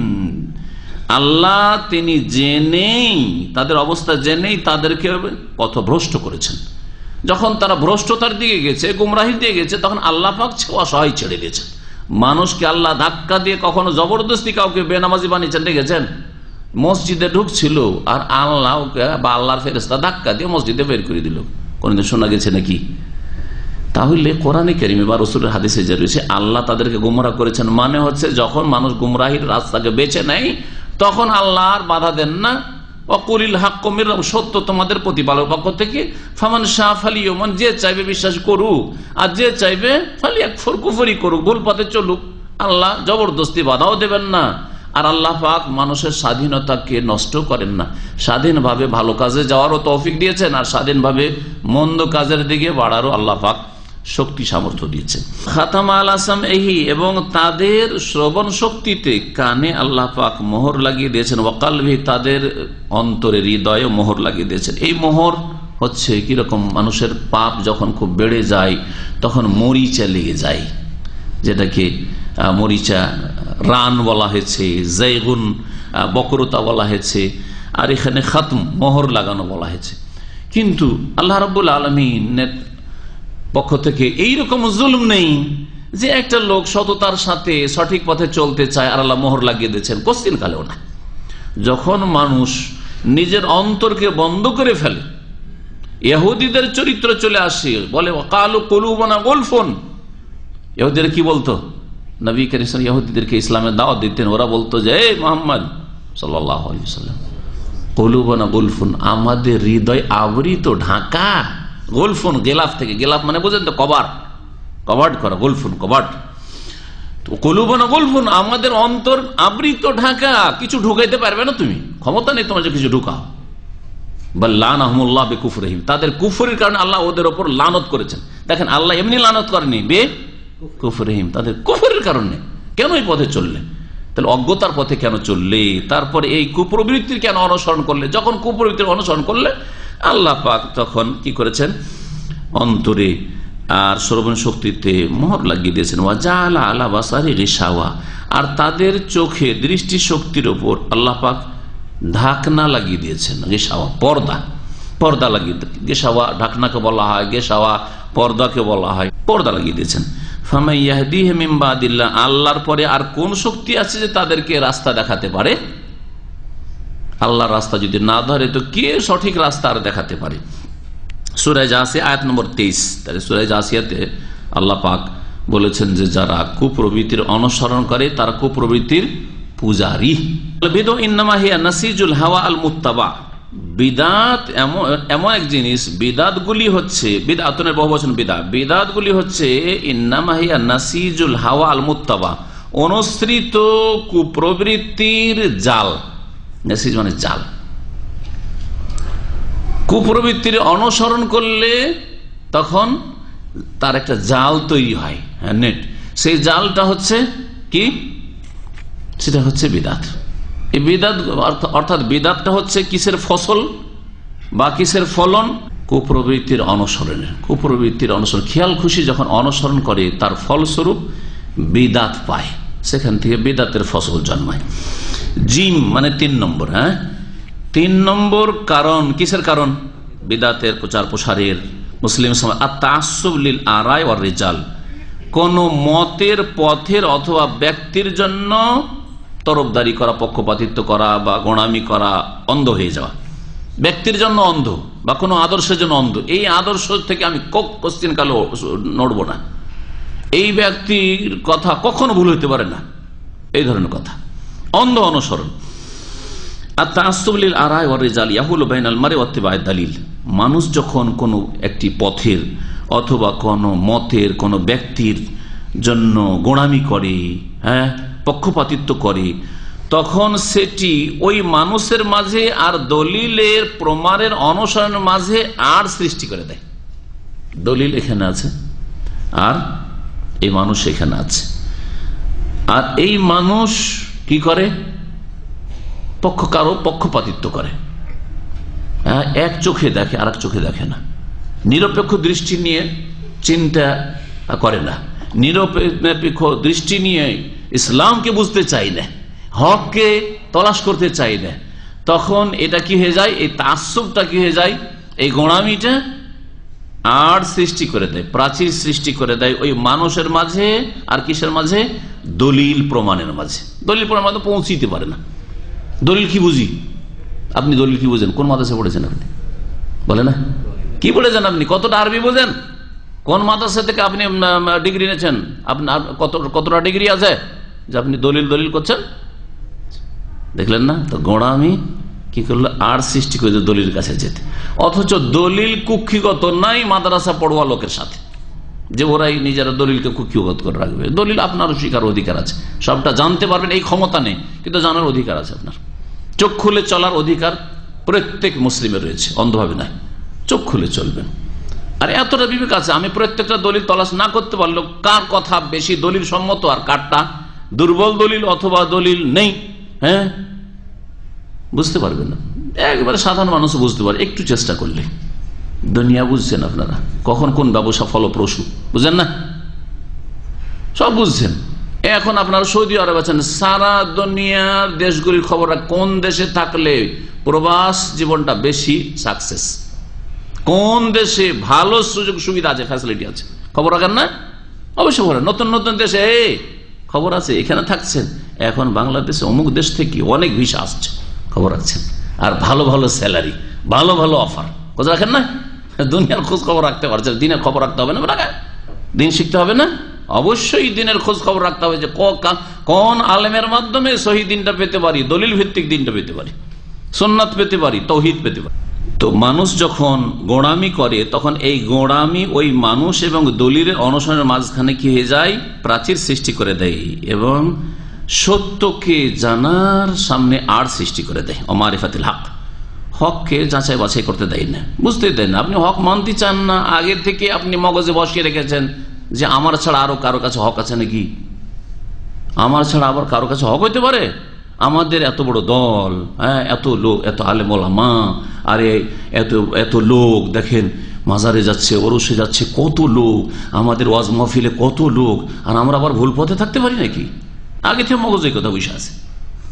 আল্লাহ তিনি জেনেই, তাদের অবস্থা জেনেই তাদেরকে পথভ্রষ্ট করেছেন। যখন তারা ভ্রষ্টতার দিকে গেছে, গুমরাহির দিকে গেছে, তখন আল্লাহ পাক অসহায় ছেড়ে দিয়েছেন। মানুষকে আল্লাহ ধাক্কা দিয়ে কখনো জবরদস্তি কাউকে বেনামাজি বানিয়েছেন দেখেছেন? মসজিদে ঢুকছিল আর আল্লাহ বা আল্লাহর ফেরেশতা ধাক্কা দিয়ে মসজিদে বের করে দিল, কোনদিন শোনা গেছে নাকি? তাহলে কোরআনে কারিমে বা রাসূলের হাদিসে যে রয়েছে আল্লাহ তাদেরকে গুমরাহ করেছেন, মানে হচ্ছে যখন মানুষ গুমরাহির রাস্তাকে বেছে নেয় তখন আল্লাহ আর বাধা দেন না। ওয়াকুলিল হাক্কু মির রাব্বিকুম, সত্য তোমাদের প্রতিপালকের পক্ষ থেকে। ফামান শাআ ফালিয়ুমিন, যে চাইবে বিশ্বাস করুক আর যে চাইবে ফালিয়াকফুর, কুফরি করুক, ভুল পথে চলুক। আল্লাহ জবরদস্তি বাধাও দেবেন না, আর আল্লাহ পাক মানুষের স্বাধীনতাকে নষ্ট করেন না। স্বাধীনভাবে ভালো কাজে যাওয়ারও তৌফিক দিয়েছেন, আর স্বাধীনভাবে মন্দ কাজের দিকে বাড়ারও আল্লাহ পাক শক্তি সামর্থ্য দিয়েছে। খাতাম আলা সামঈহি, এবং তাদের শ্রবণ শক্তিতে, কানে আল্লাহ পাক মোহর লাগিয়ে দিয়েছেন। ওয়া কলবিহি, তাদের অন্তরে হৃদয়ে মোহর লাগিয়ে দিয়েছেন। এই মোহর হচ্ছে কিরকম, মানুষের পাপ যখন খুব বেড়ে যায় তখন মরিচা লেগে যায়, যেটাকে মরিচা রান বলা হয়েছে, জাইগুন বক্রতা বলা হয়েছে, আর এখানে খাতম মোহর লাগানো বলা হয়েছে। কিন্তু আল্লাহ রাব্বুল আলামিনের পক্ষ থেকে এইরকম জুলুম নেই যে একটা লোক সততার সাথে সঠিক পথে চলতে চায় আর আল্লাহ মোহর লাগিয়ে দিয়েছেন, কোশ্চিন কালেও না। যখন মানুষ নিজের অন্তরকে বন্ধ করে ফেলে, ইহুদিদের চরিত্র চলে আসে, বলে কালু কুলুবুনা গুলফুন। ইহুদিরা কি বলতো? নবী করিম ইহুদিদেরকে ইসলামের দাওয়াত দিতেন, ওরা বলতো যে এই মুহাম্মদ সাল্লাল্লাহু আলাইহি ওয়াসাল্লাম, কুলুবুনা গুলফুন, আমাদের হৃদয় আবৃত, ঢাকা। গোলফুন গেলাফ থেকে, গেলাফ মানে বোঝেন তো কভার, কভার্ড করা, গোলফুন কভার্ড। তো কুলুবুনা গুলফুন, আমাদের অন্তর আবৃত, ঢাকা, কিছু ঢুকাইতে পারবে না তুমি, ক্ষমতা নেই তোমার যে কিছু ঢুকাও। বা লানাহুমুল্লাহ বিকুফরিহিম, তাদের কুফরের কারণে আল্লাহ ওদের ওপর লানত করেছেন। দেখেন আল্লাহ এমনি লানত করেনি, বে কুফরিহিম, তাদের কুফরের কারণে। কেন এই পথে চললে? তাহলে অজ্ঞতার পথে কেন চললে? তারপরে এই কুপ্রবৃত্তির কেন অনুসরণ করলে? যখন কুপ্রবৃত্তির অনুসরণ করলে আল্লাহ পাক তখন কি করেছেন? অন্তরে আর শ্রবণ শক্তিতে মোহর লাগিয়ে দিয়েছেন। ওয়াজাআলা আলা বাসারি গিশাওয়া, আর তাদের চোখে দৃষ্টি শক্তির উপর আল্লাহ পাক ঢাকনা লাগিয়ে দিয়েছেন। গিশাওয়া পর্দা, পর্দা লাগিয়ে, গিশাওয়া ঢাকনাকে বলা হয়, গিশাওয়া পর্দাকে বলা হয়, পর্দা লাগিয়ে দিয়েছেন। ফামান ইয়াহদিহি মিন বাদিল্লাহ, আল্লাহর পরে আর কোন শক্তি আছে যে তাদেরকে রাস্তা দেখাতে পারে? আল্লাহর রাস্তা যদি না ধরে তো কে সঠিক রাস্তা আর দেখাতে পারে? সূরা জাসিয়া আয়াত নম্বর 23। তাহলে সূরা জাসিয়াতে আল্লাহ পাক বলেছেন যে যারা কুপ্রবৃত্তির অনুসরণ করে তারা কুপ্রবৃত্তির পূজারী। বিদআ ইন্নামা হিয়া নাসিজুল হাওয়া আল মুত্তাবা, বিদাত এমন এক জিনিস, বিদাতগুলি হচ্ছে, বিদআতুনের বহুবচন বিদআত, বিদাতগুলি হচ্ছে ইন্নামা হিয়া নাসিজুল হাওয়া আল মুত্তাবা, অনুসৃত কুপ্রবৃত্তির জাল। নাসিজ মানে জাল। কুপ্রবৃত্তির অনুসরণ করলে তখন তার একটা জাল তৈরি হয়, নেট। সেই জালটা হচ্ছে কি? সেটা হচ্ছে বিদাত। এই বিদাত অর্থাৎ বিদাতটা হচ্ছে কিসের ফসল? বা কিসের ফলন? কুপ্রবৃত্তির অনুসরণের। কুপ্রবৃত্তির অনুসরণ, খেয়াল খুশি যখন অনুসরণ করে তার ফলস্বরূপ বিদাত পায়, সেখান থেকে বিদাতের ফসল জন্মায়। জিম মানে 3 নম্বর। 3 নম্বর কারণ, কিসের কারণ? বিদাতের প্রচার প্রসারের। মুসলিম সমাজ আত-তাআসসুব লিল আরাই ওয়ার রিজাল, কোন মতের, পথের অথবা ব্যক্তির জন্য তরফদারি করা, পক্ষপাতিত্ব করা বা গোঁড়ামি করা, অন্ধ হয়ে যাওয়া। ব্যক্তির জন্য অন্ধ বা কোনো আদর্শের জন্য অন্ধ, এই আদর্শ থেকে আমি কোশ্চিন কালো নড়ব না, এই ব্যক্তির কথা কখনো ভুল হইতে পারে না, এই ধরনের কথা, অন্ধ অনুসরণ। আর তাআসসুব লিল আরাই ওয়ার রিজাল ইয়াহুলু বাইনাল মারই ওয়া ইত্তিবা'আদ দালিল, মানুষ যখন কোনো একটি পথের অথবা কোনো মতের, কোনো ব্যক্তির জন্য গোঁড়ামি করে, পক্ষপাতিত্ব করে, তখন সেটি ওই মানুষের মাঝে আর দলিলের প্রমাণের অনুসরণের মাঝে আর সৃষ্টি করে দেয়। দলিল এখানে আছে আর এই মানুষ এখানে আছে, আর এই মানুষ কি করে? কারো পক্ষপাতিত্ব করে, এক চোখে দেখে আর এক চোখে দেখে না, নিরপেক্ষ দৃষ্টি নিয়ে চিন্তা করে না, নিরপেক্ষ দৃষ্টি নিয়ে ইসলামকে বুঝতে চাই না, হককে তলাশ করতে চাই না। তখন এটা কি হয়ে যায়? এই তাআসসুবটা কি হয়ে যায়? এই গোঁড়ামিটা আর সৃষ্টি করে দেয়, প্রাচীর সৃষ্টি করে দেয় ওই মানুষের মাঝে আর কিসের মাঝে? দলিল প্রমাণের মাঝে। দলিল প্রমাণ তো পৌঁছিতে পারে না। দলিল কি বুঝি? আপনি দলিল কি বুঝেন? কোন মাদ্রাসায় পড়েছেন আপনি? বলে না, কি পড়েছেন আপনি? কতটা আরবি বোঝেন? কোন মাদ্রাসা থেকে আপনি ডিগ্রি নিয়েছেন? আপনার কতটা ডিগ্রি আছে যে আপনি দলিল করছেন? দেখলেন না? তো গোঁড়ামি কি করলো? আর সৃষ্টি করে দলিল কাছে যেতে, অথচ দলিল কুক্ষিগত নাই মাদ্রাসা পড়ুয়া লোকের সাথে, যে ওরাই নিজেরা দলিলকে কুক্ষিগত করে রাখবে। দলিল আপনারও শিকার অধিকার আছে, সবটা জানতে পারবেন এই ক্ষমতা নেই, কিন্তু জানার অধিকার আছে আপনার। চোখ খুলে চলার অধিকার প্রত্যেক মুসলিমের রয়েছে, অন্ধভাবে নাই, চোখ খুলে চলবেন। আর এতটা বিবেক আছে, আমি প্রত্যেকটা দলিল তলাশ না করতে পারলেও কার কথা বেশি দলিল সম্মত আর কারটা দুর্বল দলিল অথবা দলিল নেই, বুঝতে পারবেন না। একবারে সাধারণ মানুষ বুঝতে পারে একটু চেষ্টা করলে। দুনিয়া বুঝছেন আপনারা, কখন কোন ব্যবসা ফলপ্রসূ বুঝেন না, সব বুঝছেন। এখন আপনারা সৌদি আরব আছেন, সারা দুনিয়ার দেশগুলির খবর, কোন দেশে থাকলে প্রবাস জীবনটা বেশি সাকসেস, কোন দেশে ভালো সুযোগ সুবিধা আছে, ফ্যাসিলিটি আছে, খবর রাখেন না? অবশ্যই বলেন। নতুন নতুন দেশে খবর আছে, এখানে থাকছেন, এখন বাংলাদেশে অমুক দেশ থেকে অনেক ভিসা আসছে, খবর রাখছেন। আর ভালো ভালো স্যালারি, ভালো ভালো অফার, খোঁজ রাখেন না? দুনিয়ার খোঁজ খবর রাখতে পারছেন, দিনের খবর রাখতে হবে না? দিন শিখতে হবে না? অবশ্যই দিনের খোঁজ খবর রাখতে হবে, যে কোন আলেমের মাধ্যমে সহি দিনটা পেতে পারি, দলিল ভিত্তিক দিনটা পেতে পারি, সুন্নাত পেতে পারি, তৌহিদ পেতে পারি। তো মানুষ যখন গোঁড়ামি করে, তখন এই গোঁড়ামি ওই মানুষ এবং দলিলের অনুসরণের মাঝখানে কি হয়ে যায়? প্রাচীর সৃষ্টি করে দেয় এবং সত্যকে জানার সামনে আর সৃষ্টি করে দেয়। অমারিফাতিল হক, হককে যাচাই বাছাই করতে দেয় না, বুঝতে দেয় না। আপনি হক মানতে চান না, আগে থেকে আপনি মগজে বসিয়ে রেখেছেন যে আমার ছাড়া আরো কারো কাছে হক আছে নাকি, আমার ছাড়া আবার কারো কাছে হক হইতে পারে? আমাদের এত বড় দল, এত লোক, এত আলেম ওলামা, আরে এত এত লোক দেখেন, মাজারে যাচ্ছে, ওরসে যাচ্ছে, কত লোক, আমাদের ওয়াজ মাহফিলে কত লোক, আর আমরা আবার ভুল পথে থাকতে পারি নাকি? আগে থেকে মগজে কথা বসে আছে,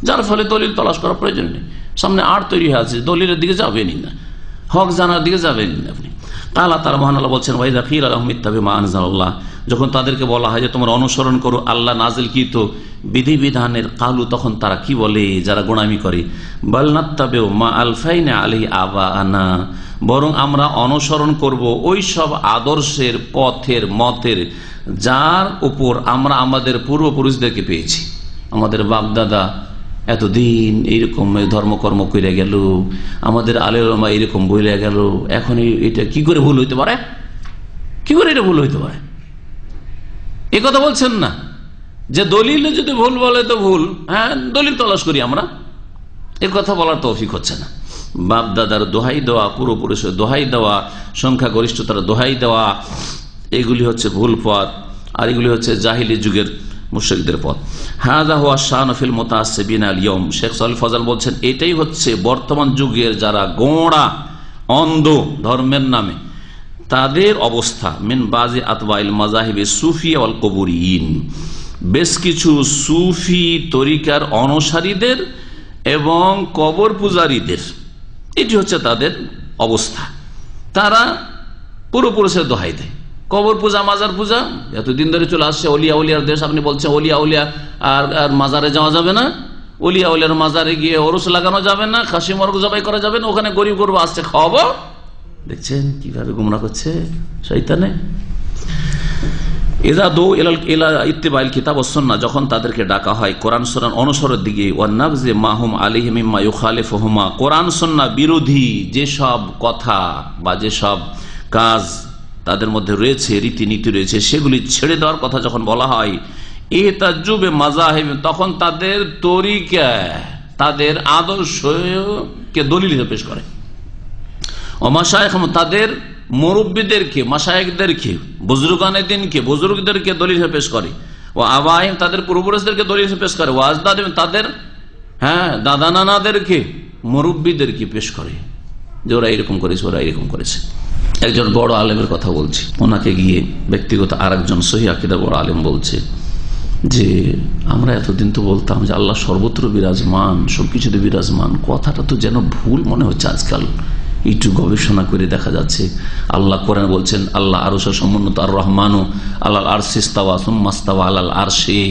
যার ফলে দলিল তলাশ করার প্রয়োজন নেই। সামনে আর তৈরি হয়ে আছে, দলিলের দিকে যাবেনই না, হক জানার দিকে যাবেনই না আপনি। আল্লাহ তাআলা মহান আল্লাহ বলছেন, ওয়াইদা কিলা লাহুম ইত্তাবিউ মা আনজালাল্লাহ, যখন তাদেরকে বলা হয় যে তোমরা অনুসরণ করো আল্লাহ নাযিলকৃত বিধিবিধানের, কালু, তখন তারা কি বলে, যারা গোঁড়ামি করে, বাল নাত্তাবিউ মা আলফাইনা আলাইহি আবাআনা, বরং আমরা অনুসরণ করব ওই সব আদর্শের, পথের, মতের যার উপর আমরা আমাদের পূর্বপুরুষদেরকে পেয়েছি। আমাদের বাপদাদা এতদিন এইরকম ধর্মকর্ম করে গেল, আমাদের আলেমা এইরকম বলে গেল, এখন এটা কি করে ভুল হইতে পারে? কি করে এটা ভুল হইতে পারে? এ কথা বলছেন না যে দলিলে যদি ভুল বলে তো ভুল, দলিল তলাশ করি আমরা, এ কথা বলার তৌফিক হচ্ছে না। বাপ দাদার দোহাই দেওয়া, পূর্বপুরুষের দোহাই দেওয়া, সংখ্যাগরিষ্ঠতার দোহাই দেওয়া, এগুলি হচ্ছে ভুল পথ, আর এগুলি হচ্ছে জাহিলি যুগের মুশরিকদের পথ। হাযা হুয়া শান ফিল মুতাআসসিবিনা আল ইয়াউম, শেখ সালেহ ফজল বলছেন এটাই হচ্ছে বর্তমান যুগের যারা গোঁড়া অন্ধ ধর্মের নামে, তাদের অবস্থা মিন বাজি আতবাইল মাযাহিবি সুফিয়া ওয়াল কবুরিয়িন, বেশ কিছু সুফি তরিকার অনুসারীদের এবং কবর পূজারীদের, এটি হচ্ছে তাদের অবস্থা। তারা পূর্বপুরুষের দোহাই দেয়, কবর পূজা মাজার পূজা এতদিন ধরে চলে আসছে। অলিয়া উলিয়ার দেশ, আপনি বলছেন অলিয়া উলিয়া আর মাজারে যাওয়া যাবে না, অলিয়া উলিয়ার মাজারে গিয়ে ওরস লাগানো যাবে না, খাসি মর্গ জবাই করা যাবে না, ওখানে গরিব গরু আসছে খাওয়াবো। দেখছেন কিভাবে গুমরা করছে শয়তানে। ইযা দু ইলা ইত্তিবাইল কিতাব ওয়াস সুন্নাহ, যখন তাদেরকে ডাকা হয় কোরআন সুন্নাহ অনুসরণের দিকে, ওয়ান নাবযি মাহুম আলাইহি মিম্মা ইউখালিফুহুমা, কোরআন সুন্নাহ বিরোধী যেসব কথা বা যেসব কাজ তাদের মধ্যে রয়েছে, রীতিনীতি রয়েছে, সেগুলি ছেড়ে দেওয়ার কথা যখন বলা হয়, ইহতাজ্জুবে মাযাহিব, তখন তাদের তরিকা, তাদের আদর্শকে দলিল হিসেবে পেশ করে। ও মাশায়েখ, তাদের মুরব্বীদেরকে, মাশায়েখদেরকে, বুজুর্গানে দিনকে, বুজুর্গদেরকে দলিল হিসেবে পেশ করে। ও আবাইহিম, তাদের পূর্বপুরুষদেরকে দলিল হিসেবে পেশ করে। ও আজদাদিম, তাদের দাদা নানাদেরকে, মুরব্বীদেরকে পেশ করে যে ওরা এরকম করেছে, ওরা এরকম করেছে। একজন বড় আলেমের কথা বলছি, ওনাকে গিয়ে ব্যক্তিগত আরেকজন সহিহ আকীদার বড় আলেম বলছে যে আমরা এতদিন তো বলতাম যে আল্লাহ সর্বত্র বিরাজমান, সবকিছুতে বিরাজমান, কথাটা তো যেন ভুল মনে হচ্ছে আজকাল। একটু গবেষণা করে দেখা যাচ্ছে আল্লাহ কোরআন বলছেন আল্লাহ আরশে সমুন্নত, আর রহমানু আলাল আরশি ইস্তাওয়া সুম্মা ইস্তাওয়া আলাল আরশি,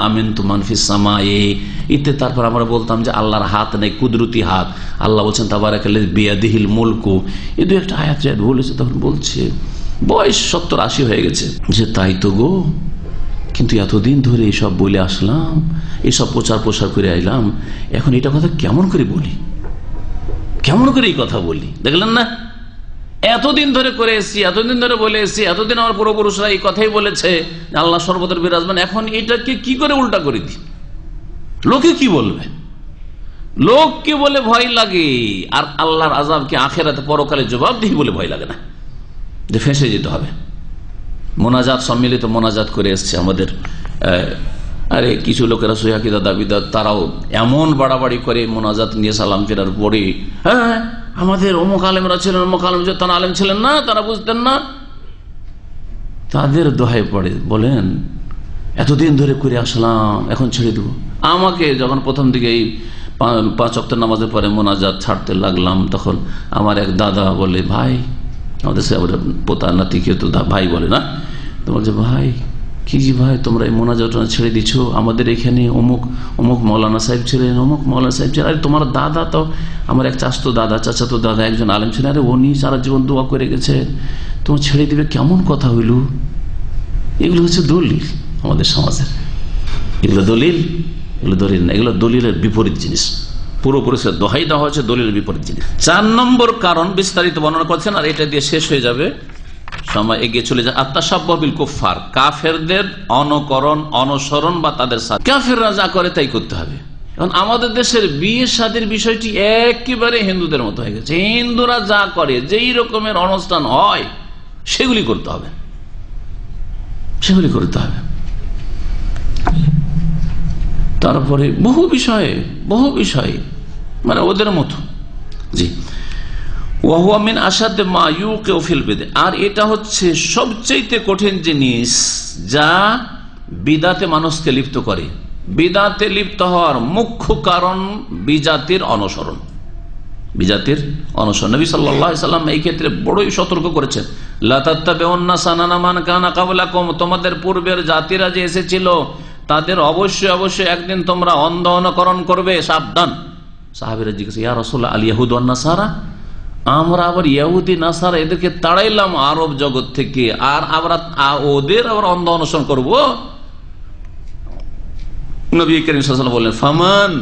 আমিনতু মান ফিস সামায়ে, ইতে। তারপর আমরা বলতাম যে আল্লাহর হাত নেই, কুদরতি হাত। আল্লাহ বলছেন তাবারাকাল্লাযী বিয়াদিহিল মুলকু, এই দু একটা আয়াত যে বলেছে, তখন বলছে বয়স 70-80 হয়ে গেছে, যে তাই তো গো, কিন্তু এতদিন ধরে এসব বলে আসলাম, এসব প্রচার প্রসার করে আইলাম, এখন এটা কথা কেমন করে বলি, কেমন করে এই কথা বলি? দেখলেন না, এতদিন ধরে করে এসছি, এতদিন ধরে বলে এসছি, এতদিন আমার পূর্বপুরুষরা এই কথাই বলেছে আল্লাহ সর্বত্র বিরাজমান, এখন এটাকে কি করে উল্টা করে দিই? লোকে কি বলবে? লোককে বলে ভয় লাগে, আর আল্লাহর আযাবকে আখিরাতে পরকালে জবাবদিহি বলে ভয় লাগে না, যে ফেঁসে যেতে হবে। মোনাজাত, সম্মিলিত মোনাজাত করে এসছে আমাদের, আরে কিছু লোকেরা সহিহ আকীদা দাবিদার, তারাও এমন বাড়াবাড়ি করে মোনাজাত নিয়ে সালাম ফেরার পরে, আমাদের অমুক আলেমরা ছিলেন, অমুক আলেম, তারা আলেম ছিলেন না, তারা বুঝতেন না, তাদের দোহাই পড়ে বলেন এতদিন ধরে করে আসলাম, এখন ছেড়ে দেবো। আমাকে যখন প্রথম দিকে এই 5 ওয়াক্ত নামাজের পরে মোনাজাত ছাড়তে লাগলাম, তখন আমার এক দাদা বলে, ভাই, আমাদের সে পোতা নাতিকে তো ভাই বলে না, তো বলছে ভাই, কি জি ভাই, তোমরা এই মোনাজাত ছেড়ে দিচ্ছ, আমাদের এখানে অমুক অমুক মৌলানা সাহেব ছিলেন, অমুক মৌলানা সাহেব ছিলেন, আরে তোমার দাদা তো, আমার এক চাচাতো দাদা একজন আলেম ছিলেন, আরে উনি সারা জীবন দোয়া করে গেছে, তোমার ছেড়ে দিবে, কেমন কথা হইল? এগুলো হচ্ছে দলিল আমাদের সমাজের, এগুলো দলিল, এগুলো দলিল না, এগুলো দলিলের বিপরীত জিনিস। পূর্বপুরুষের দোহাই দেওয়া হচ্ছে দলিলের বিপরীত জিনিস। 4 নম্বর কারণ বিস্তারিত বর্ণনা করছেন, আর এটা দিয়ে শেষ হয়ে যাবে, সময় এগিয়ে চলে যায়। আত্মাশাব্বাহ বিল কুফফার, কাফেরদের অনুকরণ, অনুসরণ বা তাদের সাথে, কাফেররা যা করে তাই করতে হবে। এখন আমাদের দেশের বিয়ে শাদীর বিষয়টি একেবারে হিন্দুদের মতো হয়ে গেছে। হিন্দুরা যা করে, যেই রকমের অনুষ্ঠান হয়, সেগুলি করতে হবে, সেগুলি করতে হবে। তারপরে বহু বিষয়ে মানে ওদের মতো, জি। ওয়াহুয়া মিন আসাদ মা ইউকিউ ফিল বিদআহ, আর এটা হচ্ছে সবচেয়ে কঠিন জিনিস যা বিদআতে মানুষকে লিপ্ত করে। বিদআতে লিপ্ত হওয়ার মুখ্য কারণ বিজাতির অনুসরণ, বিজাতির অনুসরণ। নবী সাল্লাল্লাহু আলাইহি সাল্লাম এই ক্ষেত্রে বড়ই সতর্ক করেছেন, লা তাত্তাবিউন্না সানানা মান কানা ক্বাবলাকুম, তোমাদের পূর্বের জাতিরা যে এসেছিল তাদের অবশ্যই একদিন তোমরা অন্ধ অনুকরণ করবে, সাবধান। সাহাবীরা জিজ্ঞাসা, ইয়া রাসূলুল্লাহ, আল ইয়াহুদ ওয়ান নাসারা, আমরা আবার ইহুদি নাসারা এদেরকে তাড়াইলাম আরব জগৎ থেকে, আর আমরা ওদের আবার অন্ধ অনুসরণ করবো? নবী করিম সাল্লাল্লাহু আলাইহি ওয়াসাল্লাম বললেন, ফামান,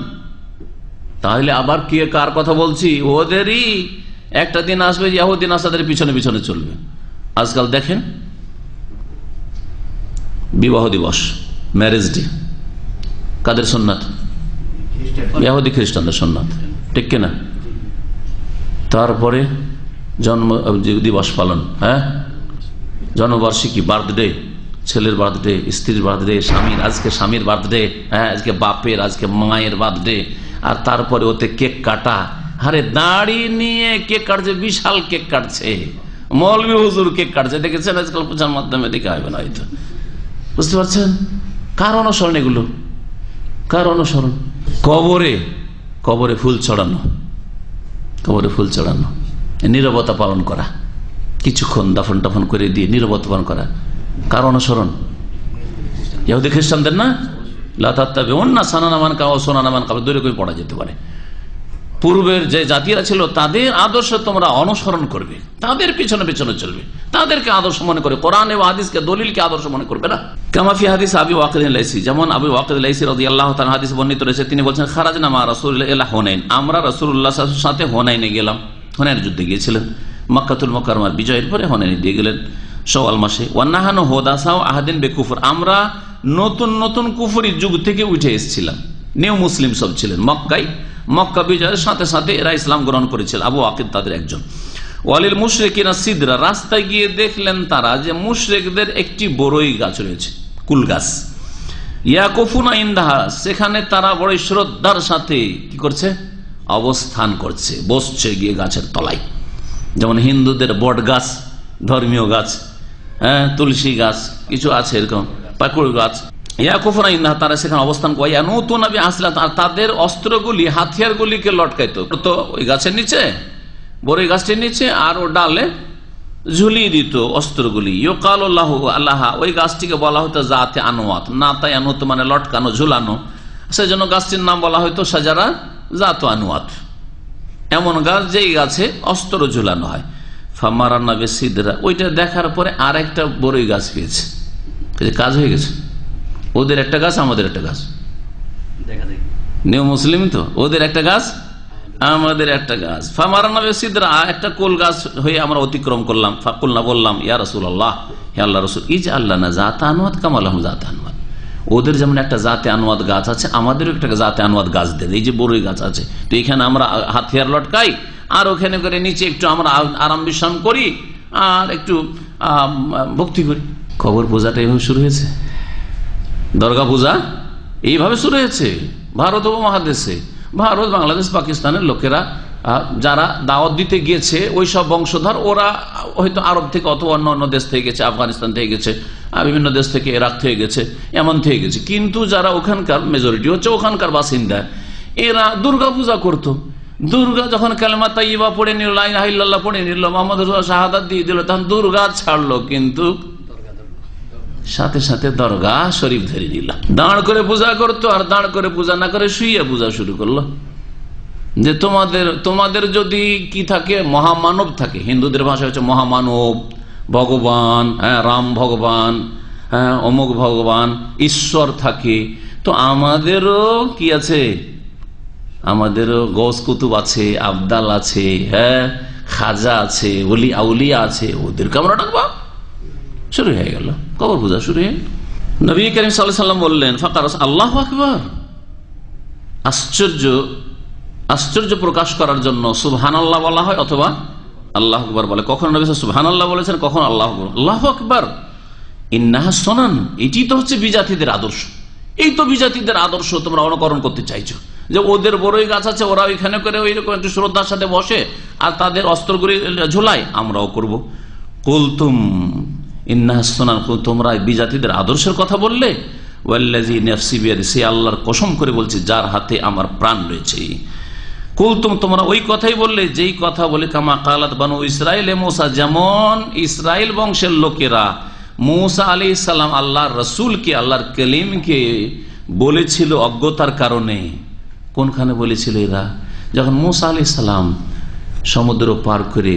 তাহলে আবার কে কার কথা বলছি? ওদেরই একটা দিন আসবে ইহুদি নাসারাদের পিছনে পিছনে চলবে। আজকাল দেখেন বিবাহ দিবস, ম্যারেজ ডে, কাদের সুন্নাত? ইহুদি খ্রিস্টানদের সুন্নাত, ঠিক কিনা? তারপরে জন্ম দিবস পালন, জন্মবার্ষিকী, বার্থডে, ছেলের বার্থডে, স্ত্রীর বার্থডে, স্বামীর, আজকে স্বামীর বার্থডে, আজকে বাপের, আজকে মায়ের বার্থডে, আর তারপরে ওতে কেক কাটা, আরে দাড়ি নিয়ে কেক কাটছে, বিশাল কেক কাটছে, মৌলভী হুজুর কেক কাটছে, দেখেছেন আজকাল প্রচার মাধ্যমে, দেখে হবে না হয়তো, বুঝতে পারছেন? কার অনুসরণ এগুলো? কার অনুসরণ? কবরে কবরে ফুল চড়ানো, কবরে ফুল চড়ানো, নীরবতা পালন করা, কিছুক্ষণ দাফন টাফন করে দিয়ে নীরবতা পালন করা, কার অনুসরণ? ইহুদি খ্রিস্টানদের না? দূরে করে পড়া যেতে পারে। পূর্বের যে জাতিরা ছিল তাদের আদর্শ তোমরা অনুসরণ করবে, তাদের পিছনে পিছনে চলবে, তাদেরকে আদর্শ মনে করে, কোরআন এবং হাদিসকে দলিলকে আদর্শ মনে করবে না। কামাফি হাদিস আবি ওয়াকিদ লাইসি, যেমন আবু ওয়াকিদ লাইসি রাদিয়াল্লাহু তাআলা হাদিস বর্ণিত রয়েছে, তিনি বলছেন খারাজনা মা রাসূলিল্লাহ ইলা হুনাইন, আমরা রাসূলুল্লাহ সাল্লাল্লাহু আলাইহি ওয়াসাল্লামের সাথে হুনাইনে গেলাম। হুনাইনের যুদ্ধে গিয়েছিলেন, মক্কাতুল মুকাররমার বিজয়ের পরে হুনাইনে দিয়ে গেলেন শাওয়াল মাসে। ওয়ান্নাহানু হুদাসাউ আহাদিন বিকুফর, আমরা নতুন নতুন কুফরি যুগ থেকে উঠে এসেছিলাম, নিউ মুসলিম সব ছিলেন মক্কায়। মক্কা বিজয়ের সাথে সাথে এরা ইসলাম গ্রহণ করেছিল, আবু ওয়াকিদ তাদের একজন। ওয়ালিল মুশরিকিনা সিদরা, রাস্তায় গিয়ে দেখলেন তারা যে মুশরিকদের একটি বড়ই গাছ রয়েছে, কুল গাছ। ইয়াকুফুনা ইনদাহা, সেখানে তারা বড় শ্রদ্ধার সাথে কি করছে? অবস্থান করছে, বসছে গিয়ে গাছের তলায়। যেমন হিন্দুদের বট গাছ, ধর্মীয় গাছ, হ্যাঁ, তুলসী গাছ কিছু আছে, এরকম পাকুড় গাছ। ইয়াকুফুনা ইনদাহা, তারা সেখানে অবস্থান করে। নতুন নবী আসলে তাদের অস্ত্রগুলি, হাতিয়ারগুলিকে লটকাইতো তো ওই গাছের নিচে, বড়ই গাছটির নিচে, আর ও ডালে ঝুলিয়ে দিত অস্ত্রগুলি। ইউকাল আল্লাহ, ওই গাছটিকে বলা হতো জাতে আনোয়াত, না তাই আনোয়াত মানে লটকানো, ঝুলানো, সেজন্য গাছটির নাম বলা হয়তো সাজারা জাত আনোয়াত, এমন গাছ যেই গাছে অস্ত্র ঝুলানো হয়। ফামারান্না বেসিদরা, ওইটা দেখার পরে আর একটা বড়ই গাছ পেয়েছে, কাজ হয়ে গেছে। ওদের একটা গাছ, আমাদের একটা গাছ, নিউ মুসলিম তো, ওদের একটা গাছ, আমাদের একটা গাছ। ফামারান্না বেসিদরা, একটা কোল গাছ হয়ে আমরা অতিক্রম করলাম। ফাকুলনা, বললাম, ইয়া রাসূলুল্লাহ, হে আল্লাহ রাসূল, ইজআল লানা জাতা আনওয়াত কামা লাহুম জাতা আনওয়াত, ওদের যেমন একটা জাতে আনওয়াত গাছ আছে, আমাদেরও একটা জাতে আনওয়াত গাছ দেন। এই যে বড়ই গাছ আছে, তো এখানে আমরা হাতিয়ার লটকাই, আর ওখানে করে নিচে একটু আমরা আরাম বিশ্রাম করি, আর একটু ভক্তি করি। কবর পূজাটা এইভাবে শুরু হয়েছে, দরগা পূজা এইভাবে শুরু হয়েছে ভারত উপমহাদেশে। ভারত, বাংলাদেশ, পাকিস্তানের লোকেরা যারা দাওয়াত দিতে গিয়েছে, ওই সব বংশধর, ওরা হয়তো আরব থেকে অথবা অন্য অন্য দেশ থেকে গেছে, আফগানিস্তান থেকে গেছে, বিভিন্ন দেশ থেকে, ইরাক থেকে গেছে, এমন থেকে গেছে। কিন্তু যারা ওখানকার মেজরিটি হচ্ছে ওখানকার বাসিন্দা, এরা দুর্গা পূজা করতো। দুর্গা যখন কালেমা তাইয়্যিবা পড়ে নিল, লা ইলাহা ইল্লাল্লাহ পড়ে নিল, মুহাম্মদ রাসূলুল্লাহ শাহাদাত দিয়ে দিল, তখন দুর্গা ছাড়লো, কিন্তু সাথে সাথে দরগা শরীফ ধরে নিল। দাঁড় করে পূজা করতো, আর দাঁড় করে পূজা না করে শুয়ে পূজা শুরু করলো। যে তোমাদের যদি কি থাকে, মহামানব থাকে, হিন্দুদের ভাষা হচ্ছে মহামানব, ভগবান, হ্যাঁ, রাম ভগবান, হ্যাঁ, অমুক ভগবান, ঈশ্বর থাকে, তো আমাদেরও কি আছে? আমাদেরও গৌস কুতুব আছে, আবদাল আছে, হ্যাঁ, খাজা আছে, ওলি আউলিয়া আছে, ওদেরকে আমরা ডাকবো। শুরু হয়ে গেল কবর পূজা, শুরু হয়ে গেল। নবী করিম সাল্লাল্লাহু আলাইহি ওয়াসাল্লাম বললেন, ফাকারাস আল্লাহু আকবার, আশ্চর্য প্রকাশ করার জন্য সুবহানাল্লাহ বলা হয় অথবা আল্লাহু আকবার বলে। কখন নবী সুবহানাল্লাহ বলেছেন, কখন আল্লাহু আকবার। ইন্নাহা সুনান, এটি তো হচ্ছে বিজাতিদের আদর্শ, এই তো বিজাতিদের আদর্শ তোমরা অনুকরণ করতে চাইছো, যে ওদের বড়ই গাছ আছে, ওরা ওইখানে করে ওইরকম একটু শ্রদ্ধার সাথে বসে আর তাদের অস্ত্রগুলি ঝোলায়, আমরাও করব। কুলতুম ইন্নাহা সুনান, তোমরা বিজাতিদের আদর্শের কথা বললে। ওয়াল্লাযী নাফসি বিয়াদি, সে আল্লাহর কসম করে বলছে যার হাতে আমার প্রাণ রয়েছে। কুলতুম, তোমরা ওই কথাই বললে যেই কথা বলে কামা কালাত বানু ইসরাইল মুসা, যেমন ইসরাইল বংশের লোকেরা মুসা আলাইহিস সালাম আল্লাহর রাসূলকে, আল্লাহর কালিমকে বলেছিল অজ্ঞতার কারণে। কোনখানে বলেছিল এরা? যখন মুসা আলাইহিস সালাম সমুদ্র পার করে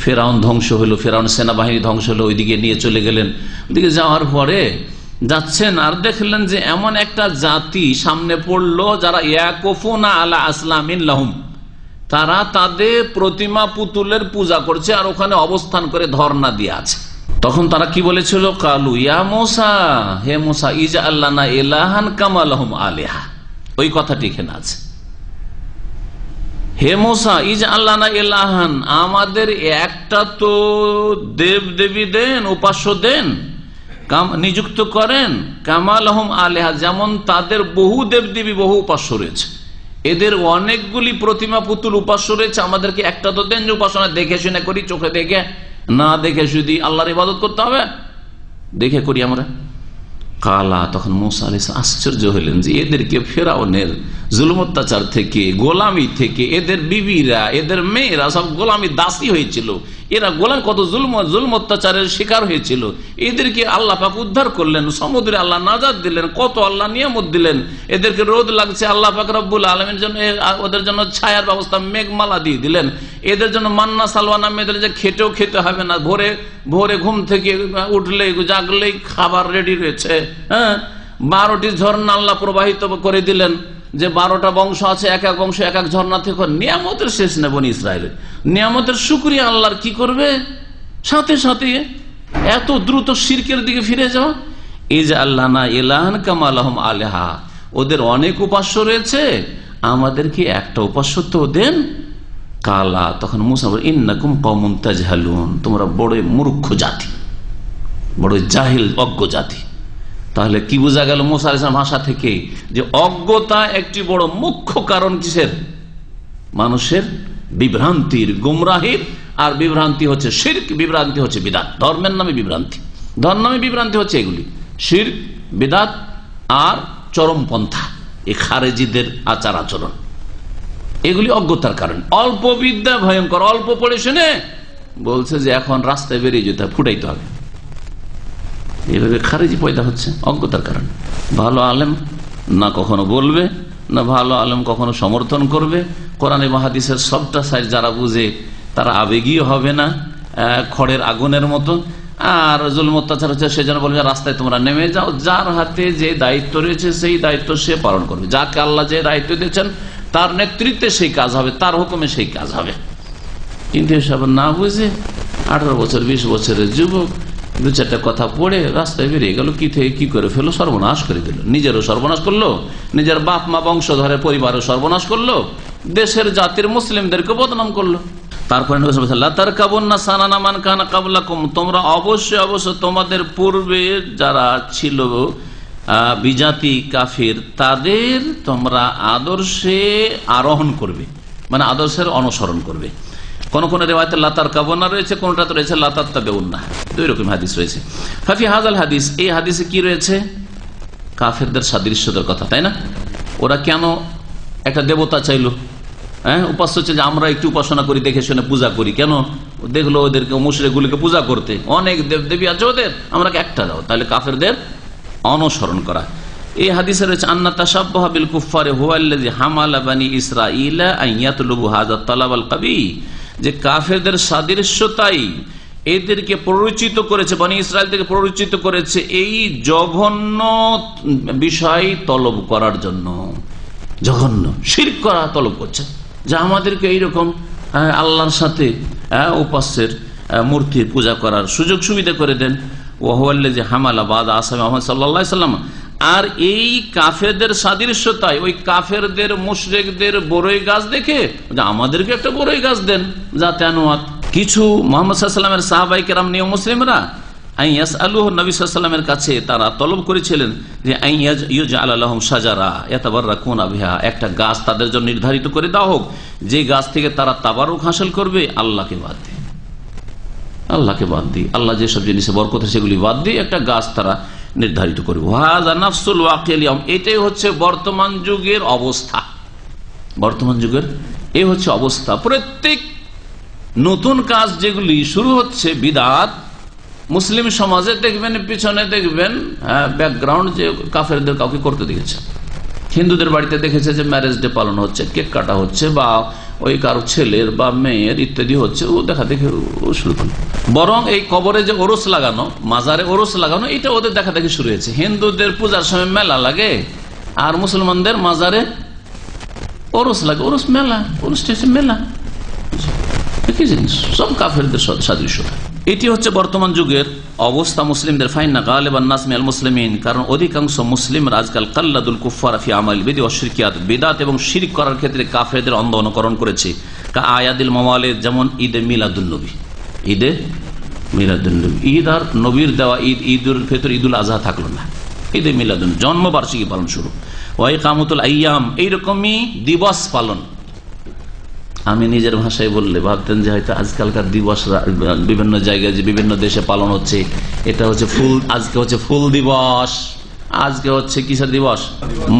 ফেরাউন ধ্বংস হলো, ফেরাউন সেনাবাহিনী ধ্বংস হলো, ওইদিকে নিয়ে চলে গেলেন। ওইদিকে যাওয়ার পরে যাচ্ছেন আর দেখলেন যে এমন একটা জাতি সামনে পড়লো যারা ইয়াকুফুনা আলা আসলামিন লাহুম, তারা তাদের প্রতিমা পুতুলের পূজা করছে আর ওখানে অবস্থান করে ধর্ণা দিয়ে আছে। তখন তারা কি বলেছিল? কালু ইয়া মুসা, হে মুসা, ইজআল লানা ইলাহান কামা লাহুম আলিহা, ওই কথাটি এখানে আছে। হে মুসা, ইজআল লানা ইলাহান, আমাদের একটা তো দেব দেবী দেন, উপাস্য দেন, নিযুক্ত করেন, কামা লাহুম আলিহা, যেমন তাদের বহু দেবদেবী, বহু উপাস্য রয়েছে। এদের অনেকগুলি প্রতিমা পুতুল উপাস্য রয়েছে, আমাদেরকে একটা তো দেন যে উপাসনা দেখে শুনে করি, চোখে দেখে না দেখে শুধু আল্লাহর ইবাদত করতে হবে, দেখে করি আমরা। কালা, তখন মুসা আলাইহিস সালাম আশ্চর্য হলেন যে এদেরকে ফেরাউনের জুলুম অত্যাচার থেকে, গোলামি থেকে, এদের বিবিরা, এদের মেয়েরা সব গোলামি দাসী হয়েছিল, এরা গোলাম কত জুলুম অত্যাচারের শিকার হয়েছিল, এদেরকে আল্লাহ পাক উদ্ধার করলেন, সমুদ্রে আল্লাহ নাজাত দিলেন, কত আল্লাহ নিয়ামত দিলেন, এদেরকে রোদ লাগছে আল্লাহ পাক রব্বুল আলামিনের জন্য ওদের জন্য ছায়ার ব্যবস্থা মেঘমালা দিয়ে দিলেন, এদের জন্য মান্না সালওয়া নামে এদের যে খেটেও খেতে হবে না, ভোরে ভোরে ঘুম থেকে উঠলেই জাগলেই খাবার রেডি রয়েছে। হ্যাঁ, 12টি ঝর্ণা আল্লাহ প্রবাহিত করে দিলেন, যে 12টা বংশ আছে, এক এক বংশ এক এক ঝর্ণা থেকে। নিয়ামতের শেষ নেই বনি ইসরায়েলের, নিয়ামতের শুকরিয়া আল্লাহর কি করবে, সাথে সাথে এত দ্রুত শিরকের দিকে ফিরে যাওয়া। এই যে আল্লাহ না ইলাহান কামা লাহুম আলিহা, ওদের অনেক উপাস্য রয়েছে, আমাদেরকে একটা উপাস্য তো দেন। কালা, তখন মুসা বলে ইন্নাকুম কওমুন তাজহালুন, তোমরা বড় মূর্খ জাতি, বড় জাহিল অজ্ঞ জাতি। তাহলে কি বোঝা গেল মুসা আলাইহিস সালামের ভাষা থেকে, যে অজ্ঞতা একটি বড় মুখ্য কারণ কিসের, মানুষের বিভ্রান্তির, গুমরাহির। আর বিভ্রান্তি হচ্ছে শিরক, বিভ্রান্তি হচ্ছে বিদআত, ধর্মের নামে বিভ্রান্তি, ধর্মের নামে বিভ্রান্তি হচ্ছে এগুলি শিরক, বিদআত আর চরমপন্থা, এই খারেজিদের আচার আচরণ, এগুলি অজ্ঞতার কারণ। অল্প বিদ্যা ভয়ঙ্কর, অল্প পড়ে শুনে বলছে যে এখন রাস্তায় বেরিয়ে যেতে ফুটাইতে হবে, এইভাবে খারেজি পয়দা হচ্ছে অজ্ঞতার কারণে। ভালো আলেম না কখনো বলবে, না ভালো আলেম কখনো সমর্থন করবে। কোরআন এবং হাদিসের সবটা সাইড যারা বুঝে তারা আবেগীয় হবে না, খড়ের আগুনের মতো। আর জুলুম অত্যাচার হচ্ছে, সেজন্য বলবে রাস্তায় তোমরা নেমে যাও, যার হাতে যে দায়িত্ব রয়েছে সেই দায়িত্ব সে পালন করবে, যাকে আল্লাহ যে দায়িত্ব দিয়েছেন তার নেতৃত্বে সেই কাজ হবে, তার হুকুমে সেই কাজ হবে। কিন্তু এসব না বুঝে 18 বছর 20 বছরের যুবক 2-4টা কথা পড়ে রাস্তায় বেরিয়ে গেল, কি থেকে কি করে ফেলো, সর্বনাশ করে দিল, নিজেরও সর্বনাশ করলো, নিজের বাপ মা বংশধরের পরিবারও সর্বনাশ করলো, দেশের জাতির মুসলিমদেরকে বদনাম করলো। তারপরে তোমরা অবশ্যই অবশ্যই তোমাদের পূর্বে যারা ছিল বিজাতি কাফির, তাদের তোমরা আদর্শে আরোহণ করবে, মানে আদর্শের অনুসরণ করবে। কোন কোন রিওয়ায়াতে লাতার কাবনা রয়েছে, কোনটাতে রয়েছে লাতার তাবেউন্না, দুই রকম হাদিস রয়েছে। ফাফি হাজাল হাদিস, এই হাদিসে কি রয়েছে, কাফেরদের সাদৃশ্যতার কথা, তাই না? ওরা কেন একটা দেবতা চাইলো, হ্যাঁ, উপাস্য হচ্ছে যে আমরা একটু উপাসনা করি, দেখে শুনে পূজা করি, কেন দেখলো ওদেরকে মুশরিকগুলিকে পূজা করতে, অনেক দেবদেবী আছে ওদের, আমরা একটা দাও, তাহলে কাফেরদের অনুসরণ করা। এই হাদিসে রয়েছে আন্না তাশাব্বাহা বিল কুফফারি হুয়া আল্লাযী হামালা বানি ইসরাঈলা আন ইয়াতলুবু হাযা তালাব আল কাবী, যে কাফেরদের সাদৃশ্যতাই এদেরকে প্ররোচিত করেছে, বনি ইসরায়েল থেকে প্ররোচিত করেছে এই জঘন্য বিষয় তলব করার জন্য। জঘন্য শিরক করা তলব করছে, যা আমাদেরকে এইরকম আল্লাহর সাথে উপাস্যের মূর্তির পূজা করার সুযোগ সুবিধা করে দেন। ওয়াহুয়াল্লাযী হামালা বাদা আসহাবি মুহাম্মদ সাল্লাল্লাহু আলাইহি ওয়াসাল্লাম, আর এই কাফেরদের সাদৃশ্যতায় ওই কাফেরদের মুশরিকদের বড়ই গাছ দেখে আমাদেরকে একটা বড়ই গাছ দেন, যাতে আনুয়াত। কিছু মুহাম্মদ সাল্লাল্লাহু আলাইহি ওয়াসাল্লামের সাহাবায়ে কেরাম নিয়ে মুসলিমরা আইয়াসআলুহু নবী সাল্লাল্লাহু আলাইহি ওয়াসাল্লামের কাছে তারা তলব করেছিলেন যে আইয়াজআল লাহুম শাজারা ইয়াতাবাররাকুনা বিহা, একটা গাছ তাদের জন্য নির্ধারিত করে দেওয়া হোক, যে গাছ থেকে তারা তাবারুক হাসিল করবে আল্লাহকে বাদ দিয়ে, আল্লাহকে বাদ দিয়ে, আল্লাহ যেসব জিনিসে বরকত সেগুলি বাদ দিয়ে একটা গাছ তারা নির্ধারিত করবে। ওয়াহাযা নাফসুল ওয়াকিল ইয়াউম, এটাই হচ্ছে বর্তমান যুগের অবস্থা, বর্তমান যুগের এই হচ্ছে অবস্থা। প্রত্যেক নতুন কাজ যেগুলি শুরু হচ্ছে বিদআত, মুসলিম সমাজে দেখবেন পিছনে দেখবেন ব্যাকগ্রাউন্ড যে কাফেরদের কাউকে করতে দিয়েছে। হিন্দুদের বাড়িতে দেখেছে যে ম্যারেজ ডে পালন হচ্ছে, কেক কাটা হচ্ছে, বা ওই কারো ছেলের বা মেয়ের ইত্যাদি হচ্ছে, ও দেখা দেখে শুরু করলো। বরং এই কবরে যে ওরস লাগানো, মাজারে ওরস লাগানো, এটা ওদের দেখা দেখে শুরু হয়েছে। হিন্দুদের পূজার সময় মেলা লাগে, আর মুসলমানদের মাজারে ওরস লাগে, ওরস মেলা, ওরস মেলা, একই জিনিস, সব কাফেরদের সাদৃশ্যতা। এটি হচ্ছে বর্তমান যুগের অবস্থা মুসলিমদের। ফাইন্না গালিবান নাস মিনাল মুসলিমিন, কারণ অধিকাংশ মুসলিমরা আজকাল কাল্লাদুল কুফফার ফি আমাল বিদআত ওয়া শিরকিয়াত, বিদআত এবং শিরক করার ক্ষেত্রে কাফেরদের অন্ধ অনুকরণ করেছে। কা আয়াদিল মাওয়ালিদ, যেমন ঈদে মিলাদুন নবী, ঈদে মিলাদুন নবী, ঈদ আর নবীর দেওয়া ঈদ, ঈদুল ফিতর, ঈদুল আজহা থাকলো না, ঈদে মিলাদুন জন্মবার্ষিকী পালন শুরু, ওয়া ইকামতুল আইয়াম এইরকমই দিবস পালন। আমি নিজের ভাষায় বললে ভাবতেন যে হয়তো আজকালকার দিবস বিভিন্ন জায়গায় যে বিভিন্ন দেশে পালন হচ্ছে, এটা হচ্ছে ফুল, আজকে হচ্ছে ফুল দিবস, আজকে হচ্ছে কিসের দিবস,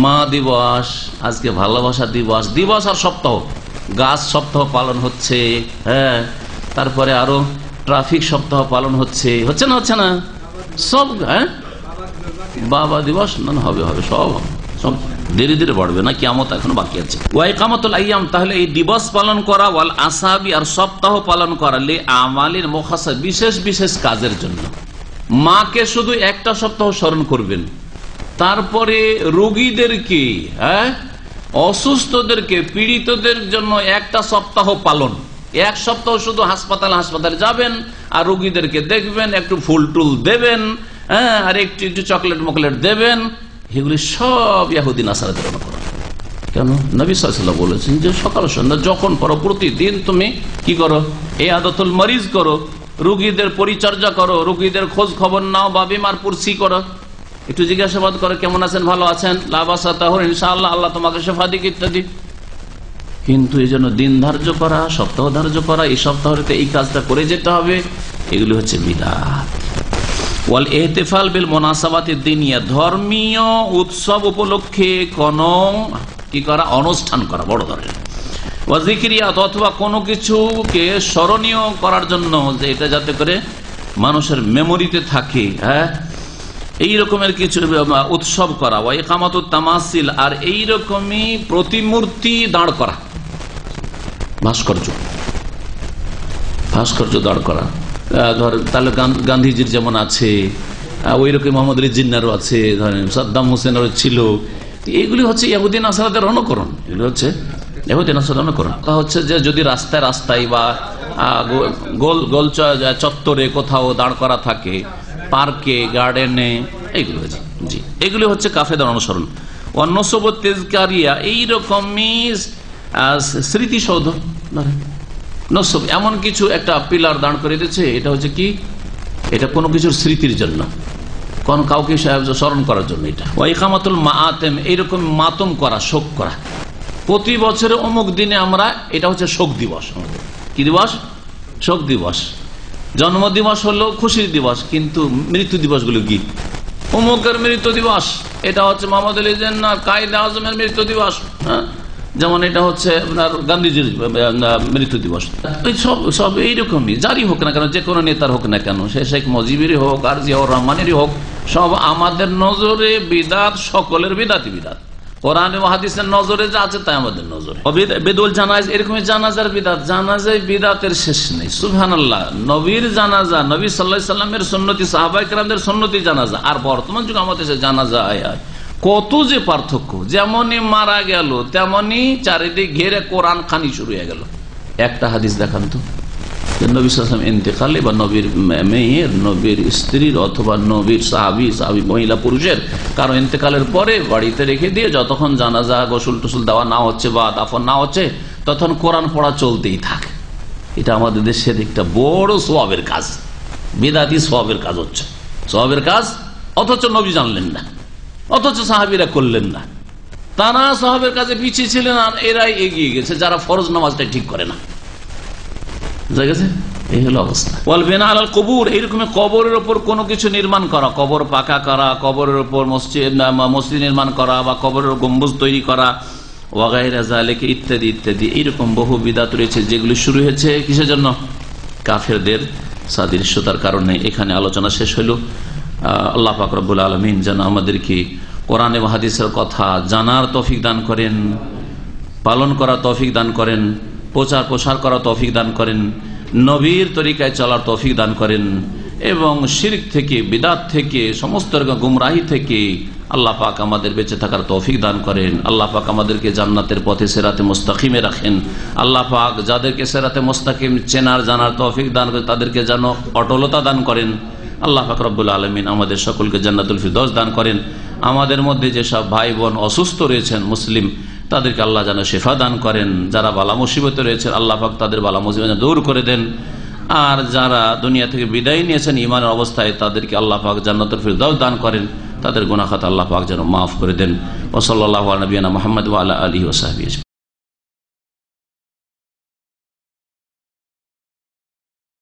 মা দিবস, আজকে ভালোবাসা দিবস, দিবস আর সপ্তাহ, গাছ সপ্তাহ পালন হচ্ছে, হ্যাঁ, তারপরে আরো ট্রাফিক সপ্তাহ পালন হচ্ছে, হচ্ছে না সব, হ্যাঁ, বাবা দিবস না হবে সব ধীরে ধীরে বাড়বে না, কিয়ামত এখনো বাকি আছে। ওয়া ইকামাতুল আইয়াম, তাহলে এই দিবস পালন করা, ওয়াল আসাবি আর সপ্তাহ পালন করা, লি আমালিন মুখাসসাস বিশেষ বিশেষ কাজের জন্য। মাকে শুধু একটা সপ্তাহ স্মরণ করবেন, তারপরে রোগীদেরকে, হ্যাঁ, অসুস্থদেরকে, পীড়িতদের জন্য একটা সপ্তাহ পালন, এক সপ্তাহ শুধু হাসপাতালে যাবেন আর রোগীদেরকে দেখবেন, একটু ফুল টুল দেবেন, হ্যাঁ, আর একটু চকলেট মকলেট দেবেন, এগুলি সব ইহুদি নাসারাদের অনুকরণ। কেন? নবী সাল্লাল্লাহু আলাইহি ওয়াসাল্লাম বলেছেন যে সকাল সন্ধ্যা যখন পারো প্রতিদিন তুমি কি করো, এই আদতুল মরিজ করো, রোগীদের পরিচর্যা করো, রোগীদের খোঁজ খবর নাও বা বিমার পুরসি করো, একটু জিজ্ঞাসাবাদ করো কেমন আছেন, ভালো আছেন, লাবাসা তাহর ইনশাআল্লাহ, আল্লাহ তোমাকে শেফা দিক ইত্যাদি। কিন্তু এই জন্য দিন ধার্য করা, সপ্তাহ ধার্য করা, এই সপ্তাহতে এই কাজটা করে যেতে হবে, এগুলি হচ্ছে বিদআত। ওয়াল ইহতিফাল বিল মুনাসাবাতি দিনিয়া, ধর্মীয় উৎসব উপলক্ষে কোন কি করা, অনুষ্ঠান করা বড় ধরনের, ওয়া যিকরিয়াত অথবা কোনো কিছুকে স্মরণীয় করার জন্য, যে এটা যাতে করে মানুষের মেমোরিতে থাকে, হ্যাঁ, এই রকমের কিছু উৎসব করা। ওয়া ইকামাতুত তামাসিল, আর এই রকমই প্রতিমূর্তি দাঁড় করা, ভাস্কর্য দাঁড় করা, তাহলে গান্ধীজির যেমন আছে, ওই রকম মোহাম্মদ আলী জিন্নারও আছে, ধরেন সাদ্দাম হোসেনেরও ছিল, এগুলি হচ্ছে ইহুদি নাসারাদের অনুকরণ, এগুলি হচ্ছে ইহুদি নাসারাদের অনুকরণ। তা হচ্ছে যে যদি রাস্তায় বা গোল চত্বরে কোথাও দাঁড় করা থাকে, পার্কে, গার্ডেনে, এইগুলো হচ্ছে, জি, এগুলি হচ্ছে কাফেরদের অনুসরণ। অন্য সব তেজকারিয়া, এইরকমই স্মৃতিসৌধ, নসব এমন কিছু একটা পিলার দাঁড় করে দিচ্ছে, এটা হচ্ছে কি, এটা কোনো কিছুর স্মৃতির জন্য, কোন কাউকে স্মরণ করার জন্য। এটা ওয়া ইকামাতুল মাআতেম, এইরকম মাতম করা, শোক করা, প্রতি বছরে অমুক দিনে আমরা, এটা হচ্ছে শোক দিবস, কি দিবস, শোক দিবস। জন্ম দিবস হলো খুশির দিবস, কিন্তু মৃত্যু দিবসগুলো কি, অমুকের মৃত্যু দিবস, এটা হচ্ছে মোহাম্মদ আলী জিন্নাহ কায়েদে আজমের মৃত্যু দিবস, হ্যাঁ, যেমন এটা হচ্ছে আপনার গান্ধীজির মৃত্যু দিবস। সব এইরকমই জারি হোক না কেন, যে কোনো নেতার হোক না কেন, সে শেখ মুজিবেরই হোক আর জিয়াউর রহমানেরই হোক, সব আমাদের নজরে বিদাত, সকলের বিদাতি বিদাত। কোরআন ও হাদিসের নজরে যা আছে তাই আমাদের নজরে। বেদুল জানাজ, এরকমই জানাজার বিদাত, জানাজায় বিদাতের শেষ নেই, সুবহানাল্লাহ। নবীর জানাজা, নবী সাল্লাল্লাহু আলাইহি সাল্লামের সুন্নতি, সাহাবায়ে কেরামদের সুন্নতি জানাজা, আর বর্তমান যুগে আমাদের জানাজা আয়াত, কত যে পার্থক্য। যেমনই মারা গেল তেমনি চারিদিক ঘেরে কোরআন খানি শুরু হয়ে গেল। একটা হাদিস দেখান তো, নবী সাল্লাল্লাহু আলাইহি ওয়াসাল্লাম ইন্তেকালে বা নবীর মেয়ের, নবীর স্ত্রীর অথবা নবীর সাহাবী মহিলা পুরুষের কারো ইন্তেকালের পরে বাড়িতে রেখে দিয়ে যতক্ষণ জানাজা গোসল টুসল দেওয়া না হচ্ছে বা দাফন না হচ্ছে, তখন কোরআন পড়া চলতেই থাকে। এটা আমাদের দেশের একটা বড় সওয়াবের কাজ, বিদাতি সওয়াবের কাজ হচ্ছে, সওয়াবের কাজ, অথচ নবী জানলেন না, অথচ সাহাবীরা করলেন না। তারা সাহাবের কাছে পিছিয়ে ছিলেন আর এরাই এগিয়ে গেছে, যারা ফরজ নামাজটা ঠিক করে না। এই হলো অবস্থা। ওয়াল বিনা আলাল কুবুর, এইরকম কবরের উপর কোনো কিছু নির্মাণ করা, কবর পাকা করা, কবরের উপর মসজিদ নির্মাণ করা বা কবরের গম্বুজ তৈরি করা, ওয়া গায়রা যালিকা ইত্যাদি ইত্যাদি, এইরকম বহু বিদআত রয়েছে যেগুলি শুরু হয়েছে কিসের জন্য, কাফেরদের সাদৃশ্যতার কারণে। এখানে আলোচনা শেষ হইল। আল্লাহ পাক রব্বুল আলামিন যেন আমাদেরকে কোরআন এবং হাদিসের কথা জানার তৌফিক দান করেন, পালন করার তৌফিক দান করেন, প্রচার প্রসার করার তৌফিক দান করেন, নবীর তরিকায় চলার তৌফিক দান করেন, এবং শিরক থেকে, বিদআত থেকে, সমস্ত রকম গুমরাহি থেকে আল্লাহ পাক আমাদের বেঁচে থাকার তৌফিক দান করেন। আল্লাহ পাক আমাদেরকে জান্নাতের পথে সিরাতে মুস্তাকিমে রাখেন। আল্লাহ পাক যাদেরকে সিরাতে মুস্তাকিম চেনার জানার তৌফিক দান করেন, তাদেরকে যেন অটলতা দান করেন। আল্লাহ পাক রব্বুল আলামিন আমাদের সকলকে জান্নাতুল ফিরদৌস দান করেন। আমাদের মধ্যে যেসব ভাই বোন অসুস্থ রয়েছেন মুসলিম, তাদেরকে আল্লাহ যেন শেফা দান করেন। যারা বালা মুসিবতে রয়েছেন আল্লাহ পাক তাদের বালা মুসিবত দূর করে দেন। আর যারা দুনিয়া থেকে বিদায় নিয়েছেন ইমানের অবস্থায়, তাদেরকে আল্লাহ পাক জান্নাতুল ফিরদৌস দান করেন। তাদের গুনাহ খাতা আল্লাহ পাক যেন মাফ করে দেন। ওয়া সাল্লাল্লাহু আলা নবিয়িনা মুহাম্মদ ওয়া আলা আলিহি ওয়া সাহবিহি।